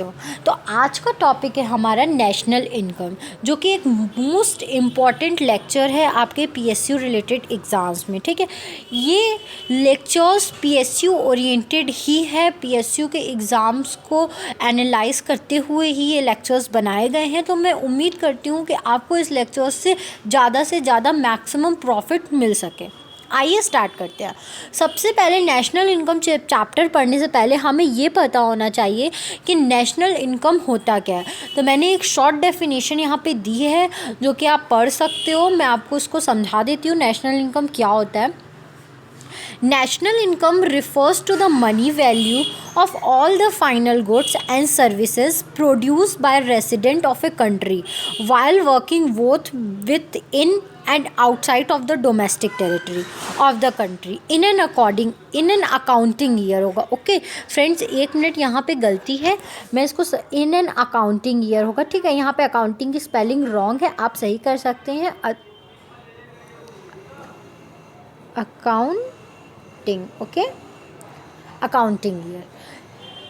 तो आज का टॉपिक है हमारा नेशनल इनकम, जो कि एक मोस्ट इम्पॉर्टेंट लेक्चर है आपके पीएसयू रिलेटेड एग्ज़ाम्स में। ठीक है, ये लेक्चर्स पीएसयू ओरिएंटेड ही है, पीएसयू के एग्ज़ाम्स को एनालाइज करते हुए ही ये लेक्चर्स बनाए गए हैं। तो मैं उम्मीद करती हूँ कि आपको इस लेक्चर्स से ज़्यादा मैक्सिमम प्रॉफिट मिल सके। आइए स्टार्ट करते हैं। सबसे पहले नेशनल इनकम चैप्टर पढ़ने से पहले हमें ये पता होना चाहिए कि नेशनल इनकम होता क्या है। तो मैंने एक शॉर्ट डेफिनेशन यहाँ पे दी है जो कि आप पढ़ सकते हो। मैं आपको उसको समझा देती हूँ नेशनल इनकम क्या होता है। National income refers to the money value of all the final goods and services produced by resident of a country while working both within and outside of the domestic territory of the country in an accounting year होगा। Okay friends, एक minute, यहाँ पे गलती है, मैं इसको in an accounting year होगा। ठीक है, यहाँ पे अकाउंटिंग की स्पेलिंग रॉन्ग है, आप सही कर सकते हैं। Okay, accounting year.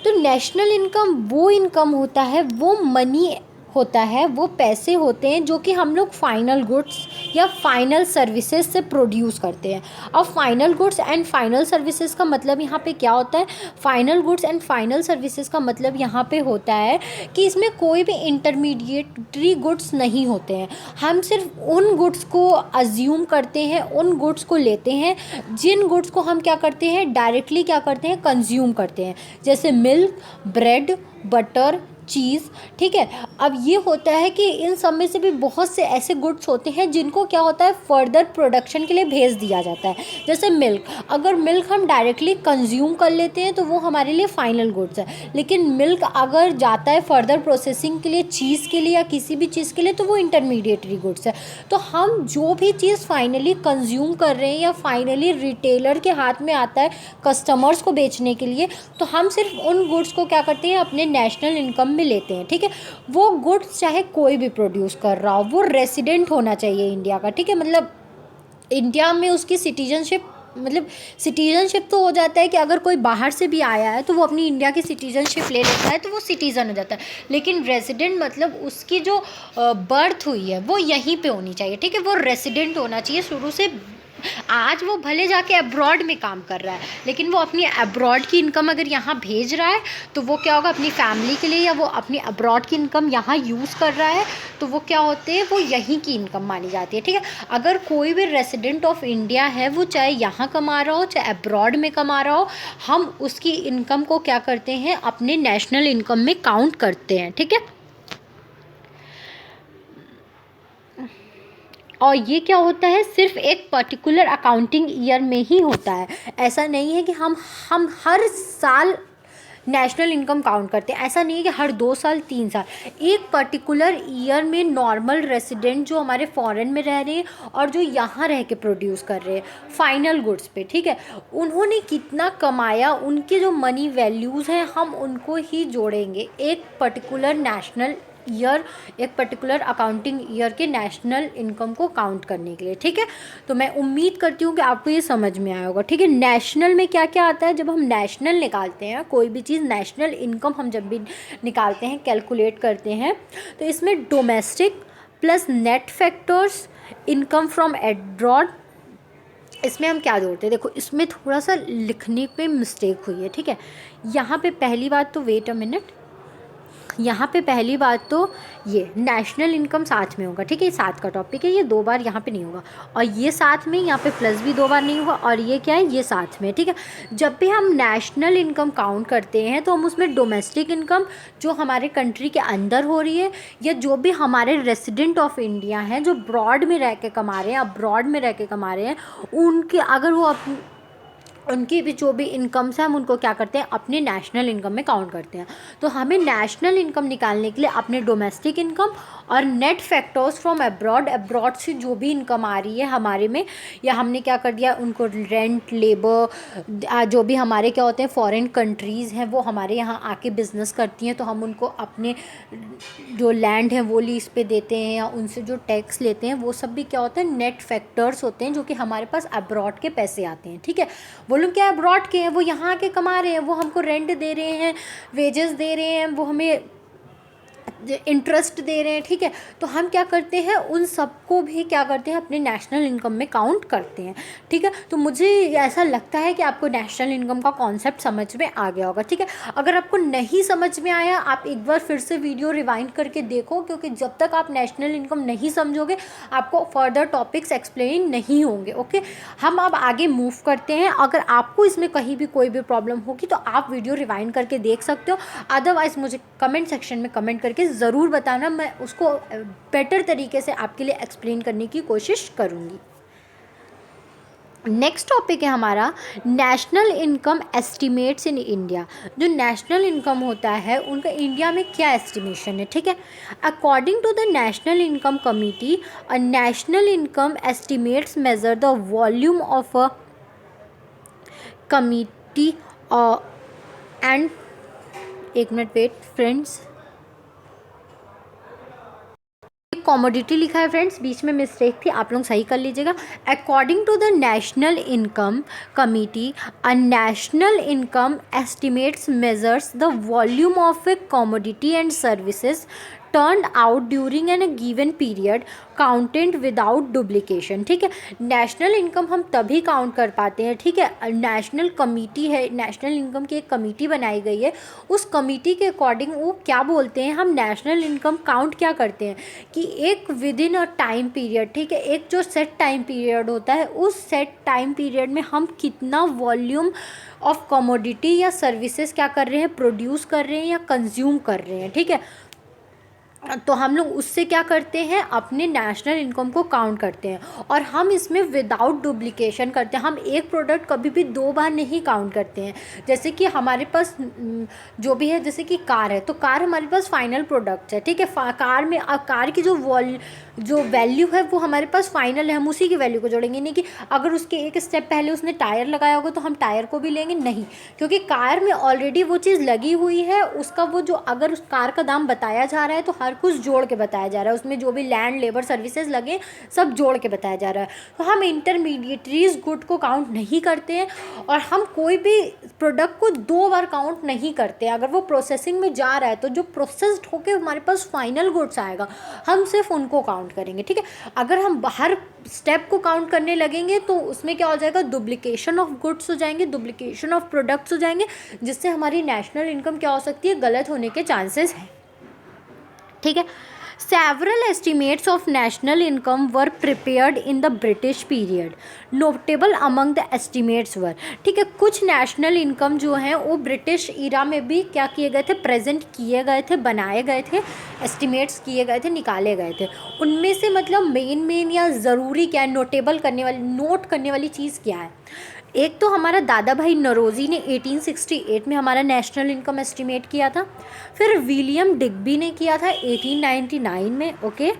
तो नेशनल इनकम वो इनकम होता है, वो मनी होता है, वो पैसे होते हैं जो कि हम लोग फाइनल गुड्स या फाइनल सर्विसेज से प्रोड्यूस करते हैं। अब final goods and final services का मतलब यहाँ पे क्या होता है? Final goods and final services का मतलब यहाँ पे होता है कि इसमें कोई भी इंटरमीडिएटरी गुड्स नहीं होते हैं। हम सिर्फ उन गुड्स को अज्यूम करते हैं, उन गुड्स को लेते हैं जिन गुड्स को हम क्या करते हैं, डायरेक्टली क्या करते हैं, कंज्यूम करते हैं, जैसे मिल्क, ब्रेड, बटर, चीज़। ठीक है, अब ये होता है कि इन सब में से भी बहुत से ऐसे गुड्स होते हैं जिनको क्या होता है, फर्दर प्रोडक्शन के लिए भेज दिया जाता है। जैसे मिल्क, अगर मिल्क हम डायरेक्टली कंज्यूम कर लेते हैं तो वो हमारे लिए फाइनल गुड्स है, लेकिन मिल्क अगर जाता है फर्दर प्रोसेसिंग के लिए, चीज़ के लिए या किसी भी चीज़ के लिए, तो वो इंटरमीडिएटरी गुड्स है। तो हम जो भी चीज़ फाइनली कंज्यूम कर रहे हैं या फाइनली रिटेलर के हाथ में आता है कस्टमर्स को बेचने के लिए, तो हम सिर्फ उन गुड्स को क्या करते हैं, अपने नेशनल इनकम लेते हैं। ठीक है, वो गुड्स चाहे कोई भी प्रोड्यूस कर रहा हो, वो रेसिडेंट होना चाहिए इंडिया का। ठीक है, मतलब इंडिया में उसकी सिटीजनशिप तो हो जाता है कि अगर कोई बाहर से भी आया है तो वो अपनी इंडिया की सिटीजनशिप ले लेता है तो वो सिटीज़न हो जाता है, लेकिन रेसिडेंट मतलब उसकी जो बर्थ हुई है वो यहीं पे होनी चाहिए। ठीक है, वो रेसिडेंट होना चाहिए शुरू से। आज वो भले जाके अब्रॉड में काम कर रहा है, लेकिन वो अपनी अब्रॉड की इनकम अगर यहाँ भेज रहा है तो वो क्या होगा, अपनी फैमिली के लिए, या वो अपनी अब्रॉड की इनकम यहाँ यूज़ कर रहा है तो वो क्या होते हैं, वो यहीं की इनकम मानी जाती है। ठीक है, अगर कोई भी रेसिडेंट ऑफ इंडिया है, वो चाहे यहाँ कमा रहा हो चाहे अब्रॉड में कमा रहा हो, हम उसकी इनकम को क्या करते हैं, अपने नेशनल इनकम में काउंट करते हैं। ठीक है, और ये क्या होता है, सिर्फ एक पर्टिकुलर अकाउंटिंग ईयर में ही होता है। ऐसा नहीं है कि हम हर साल नेशनल इनकम काउंट करते हैं, ऐसा नहीं है कि हर 2 साल 3 साल, एक पर्टिकुलर ईयर में नॉर्मल रेसिडेंट जो हमारे फॉरेन में रह रहे हैं और जो यहाँ रह के प्रोड्यूस कर रहे हैं फाइनल गुड्स पे, ठीक है, उन्होंने कितना कमाया, उनके जो मनी वैल्यूज़ हैं, हम उनको ही जोड़ेंगे एक पर्टिकुलर नेशनल ईयर, एक पर्टिकुलर अकाउंटिंग ईयर के नेशनल इनकम को काउंट करने के लिए। ठीक है, तो मैं उम्मीद करती हूँ कि आपको ये समझ में आया होगा। ठीक है, नेशनल में क्या क्या आता है, जब हम नेशनल निकालते हैं कोई भी चीज़, नेशनल इनकम हम जब भी निकालते हैं, कैलकुलेट करते हैं, तो इसमें domestic plus net factors, income from abroad, इसमें हम क्या जोड़ते हैं, देखो इसमें थोड़ा सा लिखने पे मिस्टेक हुई है। ठीक है, यहाँ पे पहली बात तो, वेट अ मिनट, यहाँ पे पहली बात तो ये नेशनल इनकम साथ में होगा। ठीक है, ये साथ का टॉपिक है, ये 2 बार यहाँ पे नहीं होगा, और ये साथ में, यहाँ पे प्लस भी 2 बार नहीं होगा, और ये क्या है, ये साथ में। ठीक है, जब भी हम नेशनल इनकम काउंट करते हैं तो हम उसमें डोमेस्टिक इनकम जो हमारे कंट्री के अंदर हो रही है, या जो भी हमारे रेसिडेंट ऑफ इंडिया हैं जो ब्रॉड में रह के कमा रहे हैं, अब्रॉड में रह के कमा रहे हैं, उनके अगर वो उनकी भी जो भी इनकम्स हैं, हम उनको क्या करते हैं, अपने नेशनल इनकम में काउंट करते हैं। तो हमें नेशनल इनकम निकालने के लिए अपने डोमेस्टिक इनकम और नेट फैक्टर्स फ्रॉम अब्रॉड से जो भी इनकम आ रही है हमारे में, या हमने क्या कर दिया, उनको रेंट, लेबर, जो भी हमारे क्या होते हैं फॉरेन कंट्रीज़ हैं वो हमारे यहाँ आके बिज़नेस करती हैं, तो हम उनको अपने जो लैंड है वो लीज पे देते हैं, या उनसे जो टैक्स लेते हैं, वो सब भी क्या होते हैं, नेट फैक्टर्स होते हैं जो कि हमारे पास अब्रॉड के पैसे आते हैं। ठीक है, वो लोग क्या अब्रॉड के हैं, वो यहाँ के कमा रहे हैं, वो हमको रेंट दे रहे हैं, वेजेस दे रहे हैं, वो हमें इंटरेस्ट दे रहे हैं, ठीक है। तो हम क्या करते हैं, उन सबको भी क्या करते हैं, अपने नेशनल इनकम में काउंट करते हैं, ठीक है। तो मुझे ऐसा लगता है कि आपको नेशनल इनकम का कॉन्सेप्ट समझ में आ गया होगा, ठीक है। अगर आपको नहीं समझ में आया, आप एक बार फिर से वीडियो रिवाइंड करके देखो, क्योंकि जब तक आप नेशनल इनकम नहीं समझोगे आपको फर्दर टॉपिक्स एक्सप्लेन नहीं होंगे, ओके। हम अब आगे मूव करते हैं। अगर आपको इसमें कहीं भी कोई भी प्रॉब्लम होगी तो आप वीडियो रिवाइंड करके देख सकते हो, अदरवाइज मुझे कमेंट सेक्शन में कमेंट करके ज़रूर बताना, मैं उसको बेटर तरीके से आपके लिए एक्सप्लेन करने की कोशिश करूँगी। नेक्स्ट टॉपिक है हमारा national income estimates in India. जो नेशनल इनकम होता है उनका इंडिया में क्या एस्टिमेशन है, ठीक है। According to the national income committee, a national income estimates measure the volume of a committee and, एक मिनट वेट फ्रेंड्स, कॉमोडिटी लिखा है फ्रेंड्स, बीच में मिस्टेक थी, आप लोग सही कर लीजिएगा। According to the national income committee, a national income estimates measures the volume of a commodity and services turn out during an given period counted without duplication, ठीक है। नेशनल इनकम हम तभी काउंट कर पाते हैं, ठीक है। नेशनल कमिटी है, नेशनल इनकम की एक कमिटी बनाई गई है, उस कमिटी के अकॉर्डिंग वो क्या बोलते हैं, हम नेशनल इनकम काउंट क्या करते हैं कि एक with in a time period, ठीक है, एक जो सेट टाइम पीरियड होता है, उस सेट टाइम पीरियड में हम कितना वॉल्यूम ऑफ कमोडिटी या सर्विसेज क्या कर रहे हैं, प्रोड्यूस कर रहे हैं या कंज्यूम कर रहे हैं, ठीक है। तो हम लोग उससे क्या करते हैं, अपने नेशनल इनकम को काउंट करते हैं, और हम इसमें विदाउट डुप्लीकेशन करते हैं। हम एक प्रोडक्ट कभी भी दो बार नहीं काउंट करते हैं। जैसे कि हमारे पास जो भी है, जैसे कि कार है, तो कार हमारे पास फाइनल प्रोडक्ट है, ठीक है। कार में कार की जो वैल्यू है वो हमारे पास फाइनल है, हम उसी की वैल्यू को जोड़ेंगे, नहीं कि अगर उसके एक स्टेप पहले उसने टायर लगाया होगा तो हम टायर को भी लेंगे, नहीं, क्योंकि कार में ऑलरेडी वो चीज़ लगी हुई है, उसका वो जो अगर उस कार का दाम बताया जा रहा है तो हर कुछ जोड़ के बताया जा रहा है, उसमें जो भी लैंड लेबर सर्विसेज लगे सब जोड़ के बताया जा रहा है। तो हम इंटरमीडिएटरीज गुड को काउंट नहीं करते हैं, और हम कोई भी प्रोडक्ट को दो बार काउंट नहीं करते। अगर वो प्रोसेसिंग में जा रहा है तो जो प्रोसेस्ड होके हमारे पास फाइनल गुड्स आएगा, हम सिर्फ उनको काउंट करेंगे, ठीक है। अगर हम हर स्टेप को काउंट करने लगेंगे तो उसमें क्या हो जाएगा, डुप्लीकेशन ऑफ गुड्स हो जाएंगे, डुप्लीकेशन ऑफ प्रोडक्ट्स हो जाएंगे, जिससे हमारी नेशनल इनकम क्या हो सकती है, गलत होने के चांसेस हैं, ठीक है। Several estimates of national income were prepared in the British period. Notable among the estimates were, ठीक है, कुछ नेशनल इनकम जो हैं वो ब्रिटिश इरा में भी क्या किए गए थे, प्रेजेंट किए गए थे, बनाए गए थे, एस्टिमेट्स किए गए थे, निकाले गए थे। उनमें से मतलब मेन या ज़रूरी क्या है, नोटेबल करने वाली, नोट करने वाली चीज़ क्या है। एक तो हमारा दादा भाई नरोजी ने 1868 में हमारा नेशनल इनकम एस्टिमेट किया था, फिर विलियम डिग्बी ने किया था 1899 में, ओके।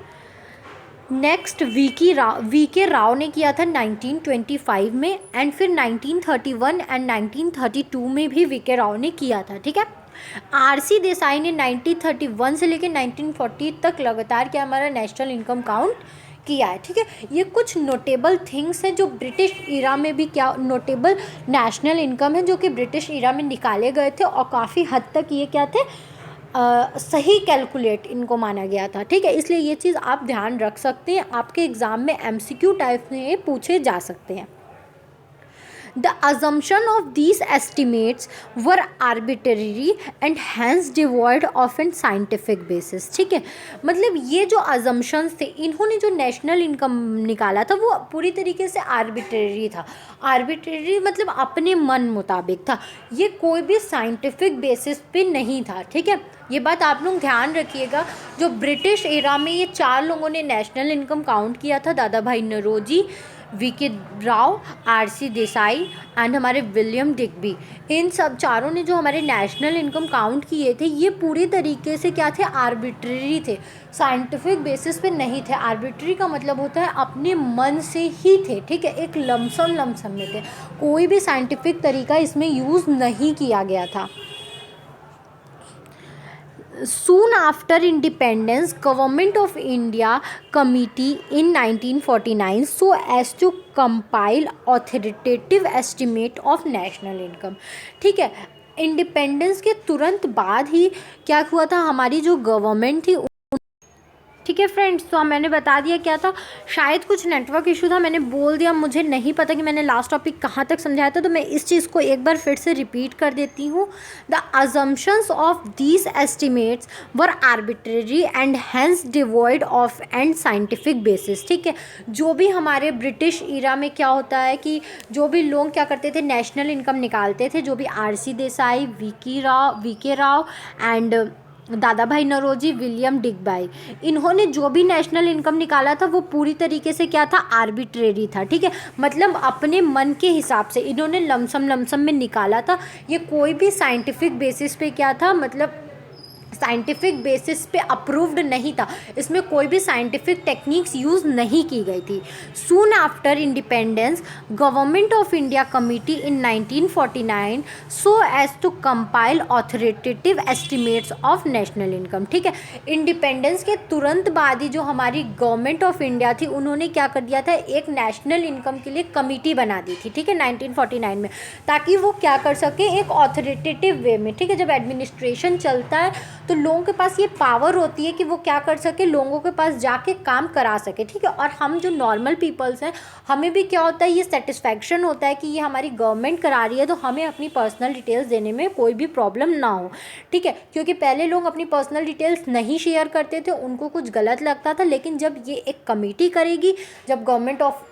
नेक्स्ट वी के राव ने किया था 1925 में, एंड फिर 1931 एंड 1932 में भी वी के राव ने किया था, ठीक है। आरसी देसाई ने 1931 से लेकर 1940 तक लगातार क्या हमारा नेशनल इनकम काउंट किया है, ठीक है। ये कुछ नोटेबल थिंग्स हैं जो ब्रिटिश इरा में भी क्या नोटेबल नेशनल इनकम है, जो कि ब्रिटिश इरा में निकाले गए थे, और काफ़ी हद तक ये क्या थे, सही कैलकुलेट इनको माना गया था, ठीक है। इसलिए ये चीज़ आप ध्यान रख सकते हैं, आपके एग्ज़ाम में MCQ टाइप में पूछे जा सकते हैं। The assumption of these estimates were arbitrary and hence devoid of a scientific basis, ठीक है। मतलब ये जो assumptions थे, इन्होंने जो नेशनल इनकम निकाला था वो पूरी तरीके से आर्बिट्रेरी था। आर्बिट्रेरी मतलब अपने मन मुताबिक था, ये कोई भी साइंटिफिक बेसिस पे नहीं था, ठीक है। ये बात आप लोग ध्यान रखिएगा। जो ब्रिटिश एरा में ये चार लोगों ने नेशनल इनकम काउंट किया था, दादा भाई Naoroji, VK. Rao, RC. Desai and हमारे विलियम डिग्बी, इन सब चारों ने जो हमारे नेशनल इनकम काउंट किए थे, ये पूरी तरीके से क्या थे, आर्बिट्रेरी थे, साइंटिफिक बेसिस पे नहीं थे। आर्बिट्रेरी का मतलब होता है अपने मन से ही थे, ठीक है, एक लमसम में थे, कोई भी साइंटिफिक तरीका इसमें यूज़ नहीं किया गया था। Soon after independence, Government of India committee in 1949 so as to compile authoritative estimate of national income। ठीक है, इंडिपेंडेंस के तुरंत बाद ही क्या हुआ था, हमारी जो गवर्नमेंट थी, ठीक है फ्रेंड्स। तो मैंने बता दिया क्या था, शायद कुछ नेटवर्क इशू था, मैंने बोल दिया, मुझे नहीं पता कि मैंने लास्ट टॉपिक कहाँ तक समझाया था, तो मैं इस चीज़ को एक बार फिर से रिपीट कर देती हूँ। The assumptions of these estimates were arbitrary and hence devoid of and scientific basis. ठीक है, जो भी हमारे ब्रिटिश ईरा में क्या होता है कि जो भी लोग क्या करते थे, नेशनल इनकम निकालते थे, जो भी आर.सी. देसाई, वी के राव एंड दादा भाई नौरोजी, विलियम डिगबाई, इन्होंने जो भी नेशनल इनकम निकाला था वो पूरी तरीके से क्या था, आर्बिट्रेरी था। ठीक है, मतलब अपने मन के हिसाब से इन्होंने लमसम में निकाला था। ये कोई भी साइंटिफिक बेसिस पे क्या था, मतलब साइंटिफिक बेसिस पे अप्रूव्ड नहीं था, इसमें कोई भी साइंटिफिक टेक्निक्स यूज़ नहीं की गई थी। Soon after independence, government of India committee in 1949 so as to compile authoritative estimates of national income. ठीक है, इंडिपेंडेंस के तुरंत बाद ही जो हमारी गवर्नमेंट ऑफ इंडिया थी, उन्होंने क्या कर दिया था, एक नेशनल इनकम के लिए कमिटी बना दी थी। ठीक है, 1949 में, ताकि वो क्या कर सके, एक ऑथोरिटेटिव वे में। ठीक है, जब एडमिनिस्ट्रेशन चलता है तो लोगों के पास ये पावर होती है कि वो क्या कर सके, लोगों के पास जाके काम करा सके। ठीक है, और हम जो नॉर्मल पीपल्स हैं, हमें भी क्या होता है, ये सेटिस्फैक्शन होता है कि ये हमारी गवर्नमेंट करा रही है, तो हमें अपनी पर्सनल डिटेल्स देने में कोई भी प्रॉब्लम ना हो। ठीक है, क्योंकि पहले लोग अपनी पर्सनल डिटेल्स नहीं शेयर करते थे, उनको कुछ गलत लगता था, लेकिन जब ये एक कमेटी करेगी, जब गवर्नमेंट ऑफ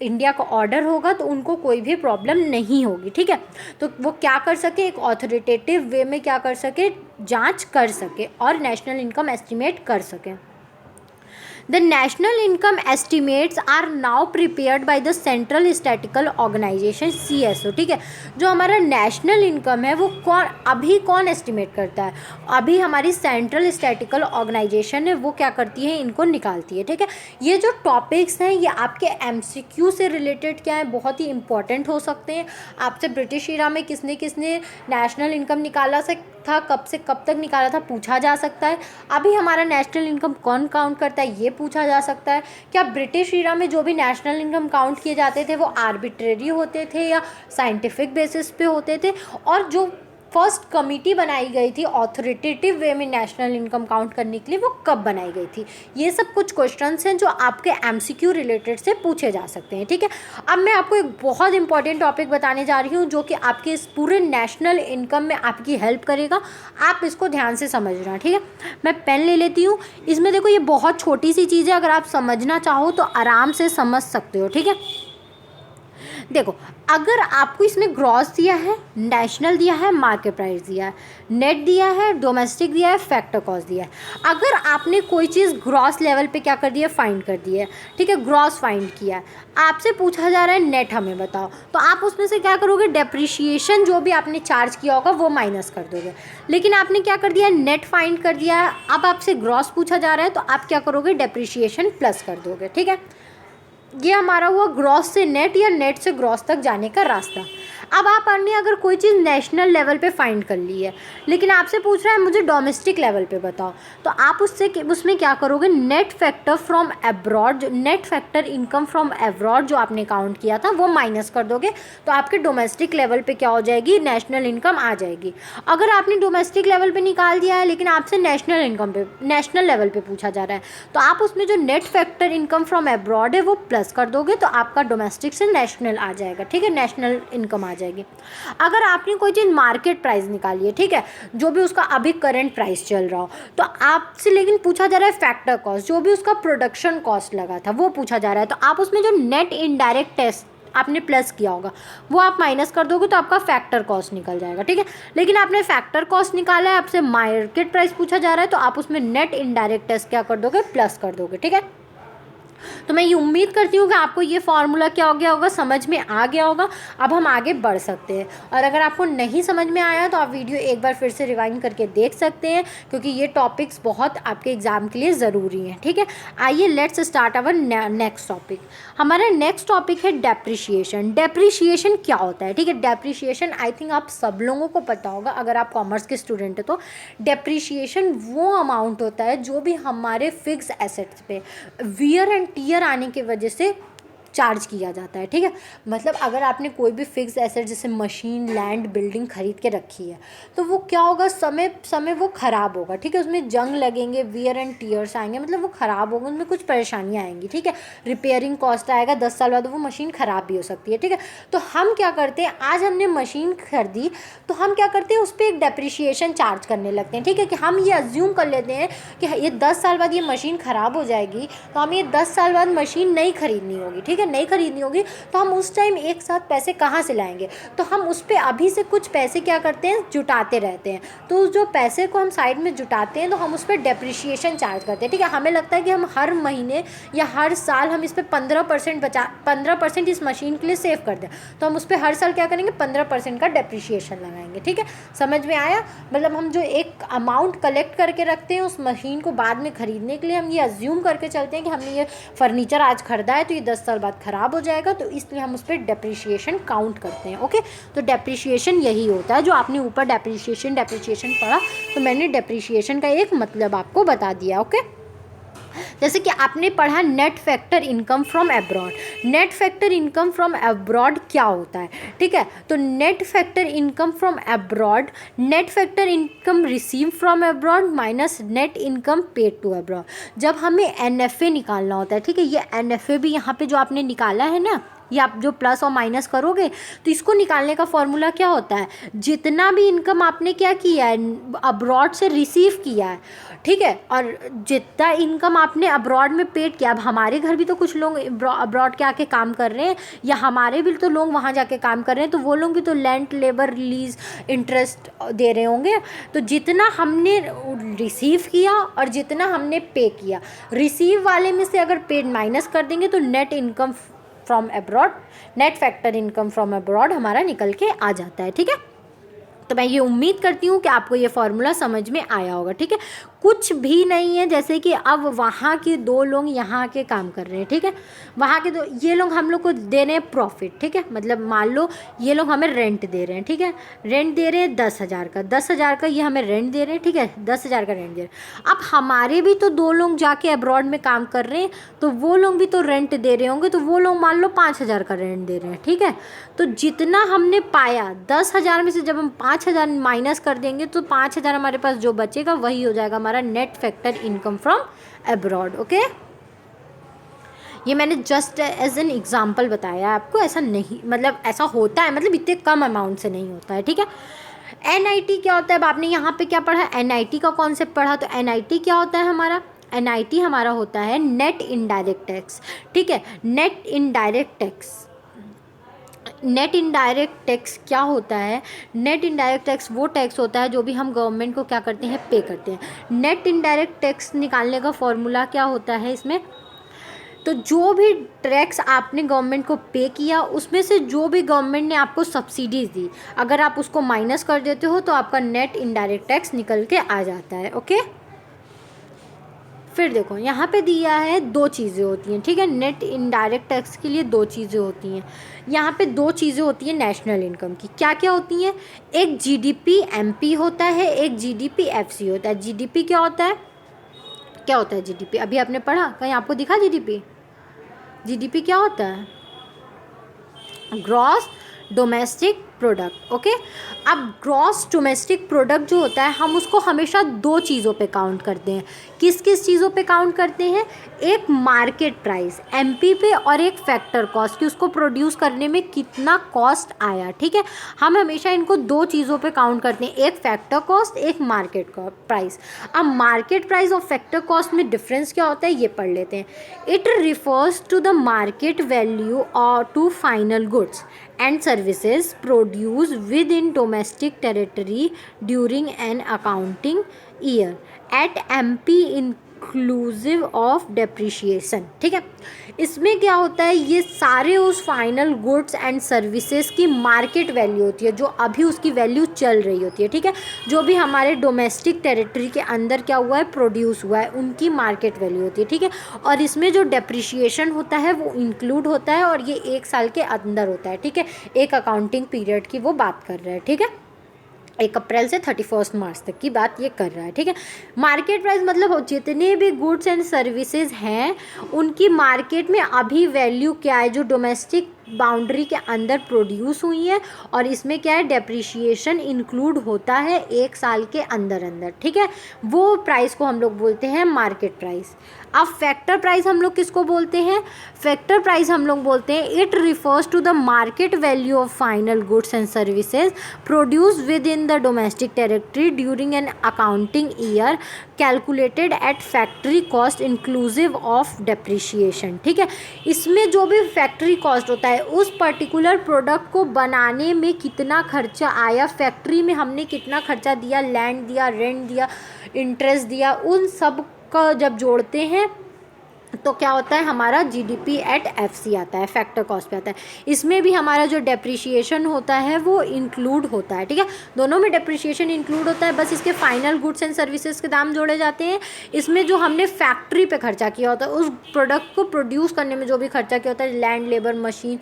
इंडिया का ऑर्डर होगा, तो उनको कोई भी प्रॉब्लम नहीं होगी। ठीक है, तो वो क्या कर सके, एक ऑथोरिटेटिव वे में क्या कर सके, जांच कर सके और नेशनल इनकम एस्टिमेट कर सके। The national income estimates are now prepared by the Central Statistical Organization CSO। ठीक है, जो हमारा नेशनल इनकम है वो कौन एस्टिमेट करता है, अभी हमारी सेंट्रल स्टैटिकल ऑर्गेनाइजेशन है, वो क्या करती है, इनको निकालती है। ठीक है, ये जो टॉपिक्स हैं ये आपके MCQ से रिलेटेड क्या है, बहुत ही इंपॉर्टेंट हो सकते हैं। आपसे ब्रिटिश इरा में किसने नेशनल इनकम निकाला था, कब से कब तक निकाला था, पूछा जा सकता है। अभी हमारा नेशनल इनकम कौन काउंट करता है, ये पूछा जा सकता है। क्या ब्रिटिश इरा में जो भी नेशनल इनकम काउंट किए जाते थे वो आर्बिट्रेरी होते थे या साइंटिफिक बेसिस पे होते थे, और जो फर्स्ट कमेटी बनाई गई थी ऑथोरिटेटिव वे में नेशनल इनकम काउंट करने के लिए, वो कब बनाई गई थी। ये सब कुछ क्वेश्चंस हैं जो आपके MCQ रिलेटेड से पूछे जा सकते हैं। ठीक है, अब मैं आपको एक बहुत इंपॉर्टेंट टॉपिक बताने जा रही हूँ जो कि आपके इस पूरे नेशनल इनकम में आपकी हेल्प करेगा। आप इसको ध्यान से समझना। ठीक है, मैं पेन ले लेती हूँ। इसमें देखो, ये बहुत छोटी सी चीज़ है, अगर आप समझना चाहो तो आराम से समझ सकते हो। ठीक है, देखो, अगर आपको इसमें ग्रॉस दिया है, नेशनल दिया है, मार्केट प्राइस दिया है, नेट दिया है, डोमेस्टिक दिया है, फैक्टर कॉस्ट दिया है, अगर आपने कोई चीज़ ग्रॉस लेवल पे क्या कर दिया, फाइंड कर दिया है। ठीक है, ग्रॉस फाइंड किया है, आपसे पूछा जा रहा है नेट हमें बताओ, तो आप उसमें से क्या करोगे, डेप्रिशिएशन जो भी आपने चार्ज किया होगा वो माइनस कर दोगे। लेकिन आपने क्या कर दिया, नेट फाइंड कर दिया है, अब आपसे ग्रॉस पूछा जा रहा है, तो आप क्या करोगे, डेप्रिशिएशन प्लस कर दोगे। ठीक है, ये हमारा हुआ ग्रॉस से नेट या नेट से ग्रॉस तक जाने का रास्ता। अब आपने अगर कोई चीज़ नेशनल लेवल पे फाइंड कर ली है, लेकिन आपसे पूछ रहा है मुझे डोमेस्टिक लेवल पे बताओ, तो आप उसमें क्या करोगे, net factor from abroad, net factor income from abroad जो आपने काउंट किया था वो माइनस कर दोगे, तो आपके डोमेस्टिक लेवल पे क्या हो जाएगी, नेशनल इनकम आ जाएगी। अगर आपने डोमेस्टिक लेवल पे निकाल दिया है लेकिन आपसे नेशनल लेवल पे पूछा जा रहा है, तो आप उसमें जो net factor income from abroad है वो प्लस कर दोगे, तो आपका डोमेस्टिक से नेशनल आ जाएगा। ठीक है, नेशनल इनकम आ जाएगी। अगर आपने कोई चीज़ मार्केट प्राइस निकाली है, ठीक है, जो भी उसका अभी करंट प्राइस चल रहा हो, तो आपसे लेकिन पूछा जा रहा है फैक्टर कॉस्ट, जो भी उसका प्रोडक्शन कॉस्ट लगा था वो पूछा जा रहा है, तो आप उसमें जो नेट इनडायरेक्ट टेस्ट आपने प्लस किया होगा वो आप माइनस कर दोगे, तो आपका फैक्टर कॉस्ट निकल जाएगा। ठीक है, लेकिन आपने फैक्टर कॉस्ट निकाला है, आपसे मार्केट प्राइस पूछा जा रहा है, तो आप उसमें नेट इनडायरेक्ट टेस्ट क्या कर दोगे, प्लस कर दोगे। ठीक है, तो मैं ये उम्मीद करती हूँ कि आपको ये फार्मूला क्या हो गया होगा, समझ में आ गया होगा। अब हम आगे बढ़ सकते हैं, और अगर आपको नहीं समझ में आया तो आप वीडियो एक बार फिर से रिवाइंड करके देख सकते हैं, क्योंकि ये टॉपिक्स बहुत आपके एग्ज़ाम के लिए ज़रूरी हैं। ठीक है, आइए let's start our next topic. हमारा नेक्स्ट टॉपिक है डेप्रिशिएशन। डेप्रिशिएशन क्या होता है? ठीक है, डेप्रिशिएशन आई थिंक आप सब लोगों को पता होगा, अगर आप कॉमर्स के स्टूडेंट हैं तो। डेप्रिशिएशन वो अमाउंट होता है जो भी हमारे फिक्स एसेट्स पे वियर एंड टीयर आने की वजह से चार्ज किया जाता है। ठीक है, मतलब अगर आपने कोई भी फिक्स एसेट जैसे मशीन, लैंड, बिल्डिंग खरीद के रखी है, तो वो क्या होगा, समय समय वो ख़राब होगा। ठीक है, उसमें जंग लगेंगे, वियर एंड टीयर्स आएंगे, मतलब वो ख़राब होगा, उसमें कुछ परेशानियाँ आएंगी। ठीक है, रिपेयरिंग कॉस्ट आएगा, 10 साल बाद वो मशीन ख़राब भी हो सकती है। ठीक है, तो हम क्या करते हैं, आज हमने मशीन खरीदी तो हम क्या करते हैं, उस पर एक डेप्रिशिएशन चार्ज करने लगते हैं। ठीक है, कि हम ये अज्यूम कर लेते हैं कि ये 10 साल बाद ये मशीन ख़राब हो जाएगी, तो हमें ये 10 साल बाद मशीन नहीं खरीदनी होगी। ठीक है, नहीं खरीदनी होगी, तो हम उस टाइम एक साथ पैसे कहाँ से लाएंगे, तो हम उस पर अभी से कुछ पैसे क्या करते हैं, जुटाते रहते हैं। तो उस जो पैसे को हम साइड में जुटाते हैं तो हम उस पर डेप्रिशिएशन चार्ज करते हैं। ठीक है, हमें लगता है कि हम हर महीने या हर साल हम इस पर 15% इस मशीन के लिए सेव कर दें, तो हम उस पर हर साल क्या करेंगे, 15% का डेप्रिशिएशन लगाएंगे। ठीक है, समझ में आया? मतलब हम जो एक अमाउंट कलेक्ट करके रखते हैं उस मशीन को बाद में ख़रीदने के लिए, हम ये अज्यूम करके चलते हैं कि हमने ये फर्नीचर आज ख़रीदा है तो ये 10 साल बाद ख़राब हो जाएगा, तो इसलिए हम उस पर डेप्रिशिएशन काउंट करते हैं। ओके, तो डेप्रिशिएशन यही होता है। जो आपने ऊपर डेप्रिशिएशन पढ़ा, तो मैंने डेप्रिशिएशन का एक मतलब आपको बता दिया। ओके, जैसे कि आपने पढ़ा net factor income from abroad. Net factor income from abroad क्या होता है? ठीक है, तो net factor income from abroad, net factor income receive from abroad minus net income paid to abroad. जब हमें NFA निकालना होता है, ठीक है, ये NFA भी यहाँ पे जो आपने निकाला है ना, ये आप जो प्लस और माइनस करोगे तो इसको निकालने का फॉर्मूला क्या होता है, जितना भी इनकम आपने क्या किया है, अब्रॉड से रिसीव किया है, ठीक है, और जितना इनकम आपने अब्रॉड में पेड किया। अब हमारे घर भी तो कुछ लोग अब्रॉड के आके काम कर रहे हैं, या हमारे भी तो लोग वहाँ जाके काम कर रहे हैं, तो वो लोग भी तो लैंड, लेबर, लीज, इंटरेस्ट दे रहे होंगे। तो जितना हमने रिसीव किया और जितना हमने पे किया, रिसीव वाले में से अगर पेड माइनस कर देंगे तो net income from abroad, net factor income from abroad हमारा निकल के आ जाता है। ठीक है, तो मैं ये उम्मीद करती हूँ कि आपको ये फार्मूला समझ में आया होगा। ठीक है, कुछ भी नहीं है, जैसे कि अब वहाँ के 2 लोग यहाँ के काम कर रहे हैं। ठीक है, वहाँ के ये लोग हम लोग को दे रहे हैं प्रॉफिट। ठीक है, मतलब मान लो ये लोग हमें रेंट दे रहे हैं। ठीक है, रेंट दे रहे हैं 10,000 का, 10,000 का ये हमें रेंट दे रहे हैं। ठीक है, 10,000 का रेंट दे रहे हैं। अब हमारे भी तो 2 लोग जाके अब्रॉड में काम कर रहे हैं, तो वो लोग भी तो रेंट दे रहे होंगे, तो वो लोग मान लो 5,000 का रेंट दे रहे हैं। ठीक है, तो जितना हमने पाया 10,000 में से जब हम 5,000 माइनस कर देंगे तो 5,000 हमारे पास जो बचेगा वही हो जाएगा हमारा net factor income from abroad. Okay, ये मैंने जस्ट एज एन एग्जांपल बताया आपको, ऐसा नहीं, मतलब ऐसा होता है, मतलब इतने कम अमाउंट से नहीं होता है। ठीक है, NIT क्या होता है? अब आपने यहाँ पे क्या पढ़ा, NIT का कॉन्सेप्ट पढ़ा, तो NIT क्या होता है हमारा? NIT हमारा होता है नेट इनडायरेक्ट टैक्स। ठीक है, net indirect tax, net indirect tax क्या होता है? नेट इनडायरेक्ट टैक्स वो टैक्स होता है जो भी हम गवर्नमेंट को क्या करते हैं, पे करते हैं। नेट इनडायरेक्ट टैक्स निकालने का फॉर्मूला क्या होता है इसमें? तो जो भी टैक्स आपने गवर्नमेंट को पे किया, उसमें से जो भी गवर्नमेंट ने आपको सब्सिडीज़ दी, अगर आप उसको माइनस कर देते हो तो आपका नेट इनडायरेक्ट टैक्स निकल के आ जाता है। ओके, फिर देखो यहाँ पे दिया है 2 चीज़ें होती हैं। ठीक है, नेट इनडायरेक्ट टैक्स के लिए 2 चीज़ें होती हैं। यहाँ पे 2 चीज़ें होती हैं नेशनल इनकम की। क्या क्या होती हैं? एक GDP MP होता है, एक GDP FC होता है। GDP क्या होता है? क्या होता है GDP? अभी आपने पढ़ा, कहीं आपको दिखा GDP? GDP क्या होता है? Gross domestic product. ओके, अब ग्रॉस डोमेस्टिक प्रोडक्ट जो होता है, हम उसको हमेशा 2 चीज़ों पे काउंट करते हैं। किस किस चीज़ों पे काउंट करते हैं? एक मार्केट प्राइस MP पे, और एक फैक्टर कॉस्ट, कि उसको प्रोड्यूस करने में कितना कॉस्ट आया। ठीक है, हम हमेशा इनको 2 चीज़ों पे काउंट करते हैं, एक फैक्टर कॉस्ट, एक मार्केट प्राइस। अब मार्केट प्राइस और फैक्टर कॉस्ट में डिफरेंस क्या होता है ये पढ़ लेते हैं। It refers to the market value और to final goods and services produced within domestic territory during an accounting year at inclusive of depreciation. ठीक है, इसमें क्या होता है, ये सारे उस फाइनल गुड्स एंड सर्विसेज की मार्केट वैल्यू होती है, जो अभी उसकी वैल्यू चल रही होती है। ठीक है, जो भी हमारे डोमेस्टिक टेरिटरी के अंदर क्या हुआ है, प्रोड्यूस हुआ है, उनकी मार्केट वैल्यू होती है। ठीक है, और इसमें जो डेप्रिशिएशन होता है वो इंक्लूड होता है, और ये 1 साल के अंदर होता है। ठीक है, एक अकाउंटिंग पीरियड की वो बात कर रहा है। ठीक है, 1 अप्रैल से 31 मार्च तक की बात ये कर रहा है। ठीक है, मार्केट प्राइस मतलब जितने भी गुड्स एंड सर्विसेज हैं उनकी मार्केट में अभी वैल्यू क्या है, जो डोमेस्टिक बाउंड्री के अंदर प्रोड्यूस हुई है, और इसमें क्या है, डेप्रिशिएशन इंक्लूड होता है 1 साल के अंदर अंदर। ठीक है, वो प्राइस को हम लोग बोलते हैं मार्केट प्राइस। अब फैक्टर प्राइस हम लोग किसको बोलते हैं, फैक्टर प्राइस हम लोग बोलते हैं, it refers to the market value of final goods and services produce within the domestic territory during an accounting year calculated at factory cost inclusive of depreciation. ठीक है, इसमें जो भी फैक्ट्री कॉस्ट होता है, उस पर्टिकुलर प्रोडक्ट को बनाने में कितना खर्चा आया, फैक्ट्री में हमने कितना खर्चा दिया, लैंड दिया, रेंट दिया, इंटरेस्ट दिया, उन सब का जब जोड़ते हैं तो क्या होता है, हमारा जीडीपी एट एफसी आता है, फैक्टर कॉस्ट पे आता है। इसमें भी हमारा जो डेप्रिशिएशन होता है वो इंक्लूड होता है। ठीक है, दोनों में डेप्रिशिएशन इंक्लूड होता है, बस इसके फाइनल गुड्स एंड सर्विसेज के दाम जोड़े जाते हैं। इसमें जो हमने फैक्ट्री पे खर्चा किया होता है, उस प्रोडक्ट को प्रोड्यूस करने में जो भी खर्चा किया होता है, लैंड, लेबर, मशीन,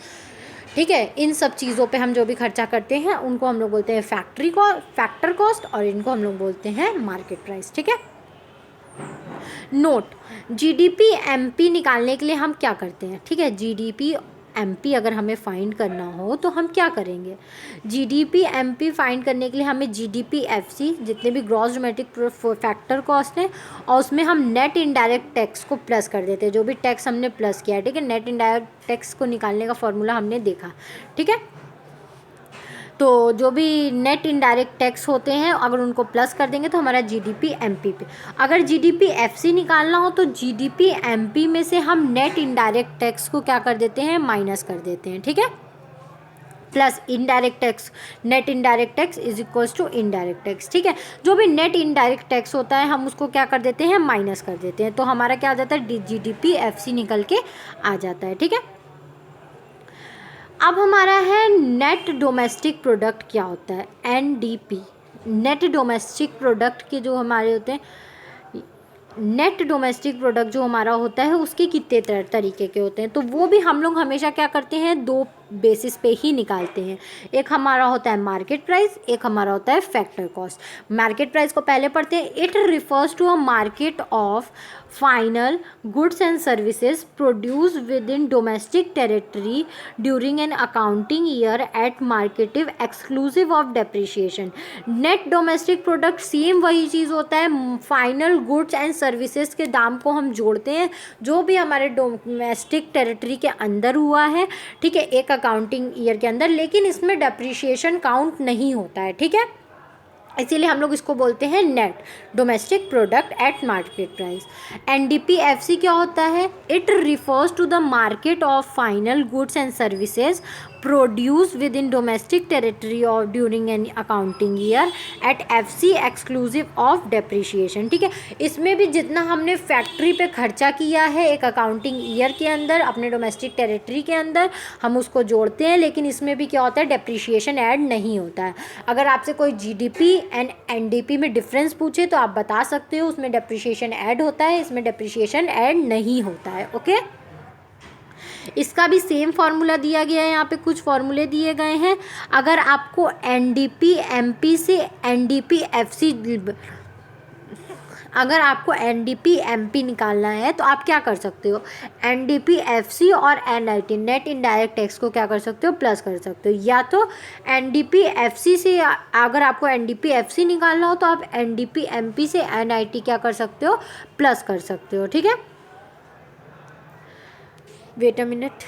ठीक है, इन सब चीज़ों पे हम जो भी खर्चा करते हैं उनको हम लोग बोलते हैं फैक्ट्री को फैक्टर कॉस्ट, और इनको हम लोग बोलते हैं मार्केट प्राइस। ठीक है, नोट, जीडीपी एमपी निकालने के लिए हम क्या करते हैं। ठीक है, जीडीपी एमपी अगर हमें फाइंड करना हो तो हम क्या करेंगे, जीडीपी एमपी फाइंड करने के लिए हमें जीडीपी एफसी, जितने भी ग्रॉस डोमेस्टिक फैक्टर कॉस्ट हैं, और उसमें हम नेट इनडायरेक्ट टैक्स को प्लस कर देते हैं, जो भी टैक्स हमने प्लस किया है। ठीक है, नेट इनडायरेक्ट टैक्स को निकालने का फॉर्मूला हमने देखा। ठीक है, तो जो भी नेट इनडायरेक्ट टैक्स होते हैं अगर उनको प्लस कर देंगे तो हमारा जीडीपी एमपी पे, अगर जीडीपी एफसी निकालना हो तो जीडीपी एमपी में से हम नेट इनडायरेक्ट टैक्स को क्या कर देते हैं, माइनस कर देते हैं। ठीक है, plus indirect tax, net indirect tax is equals to indirect tax. ठीक है, जो भी नेट इनडायरेक्ट टैक्स होता है हम उसको क्या कर देते हैं, माइनस कर देते हैं, तो हमारा क्या आ जाता है, जीडीपी एफसी निकल के आ जाता है। ठीक है, अब हमारा है नेट डोमेस्टिक प्रोडक्ट क्या होता है, एनडीपी। नेट डोमेस्टिक प्रोडक्ट के जो हमारे होते हैं, नेट डोमेस्टिक प्रोडक्ट जो हमारा होता है उसके कितने तरीके के होते हैं, तो वो भी हम लोग हमेशा क्या करते हैं, 2 बेसिस पे ही निकालते हैं। एक हमारा होता है मार्केट प्राइस, एक हमारा होता है फैक्टर कॉस्ट। मार्केट प्राइस को पहले पढ़ते हैं, it refers to a market of final goods and services produce within domestic territory during an accounting year at market exclusive of depreciation. Net domestic product same वही चीज़ होता है, final goods and services के दाम को हम जोड़ते हैं जो भी हमारे डोमेस्टिक टेरिटरी के अंदर हुआ है। ठीक है, एक अकाउंटिंग ईयर के अंदर, लेकिन इसमें डेप्रिशिएशन काउंट नहीं होता है। ठीक है, इसीलिए हम लोग इसको बोलते हैं net domestic product at market price. NDPFC क्या होता है, it refers to the market of final goods and services produce within domestic territory और during an accounting year at FC exclusive of depreciation. ठीक है, इसमें भी जितना हमने फैक्ट्री पे खर्चा किया है एक अकाउंटिंग ईयर के अंदर अपने डोमेस्टिक टेरिटरी के अंदर हम उसको जोड़ते हैं, लेकिन इसमें भी क्या होता है, डेप्रिशिएशन ऐड नहीं होता है। अगर आपसे कोई जीडीपी एंड एनडीपी में डिफरेंस पूछे तो आप बता सकते हो, उसमें डेप्रिशिएशन ऐड होता है, इसमें डेप्रिशिएशन ऐड नहीं होता है। ओके, इसका भी सेम फार्मूला दिया गया है, यहाँ पे कुछ फार्मूले दिए गए हैं। अगर आपको एनडीपी एमपी से एनडीपी एफसी, अगर आपको एनडीपी एमपी निकालना है तो आप क्या कर सकते हो, एनडीपी एफसी और एनआईटी नेट इनडायरेक्ट टैक्स को क्या कर सकते हो, प्लस कर सकते हो। या तो एनडीपी एफसी से अगर आपको एनडीपी एफसी निकालना हो तो आप एनडीपी एमपी से एनआईटी क्या कर सकते हो, प्लस कर सकते हो। ठीक है, वेट अ मिनट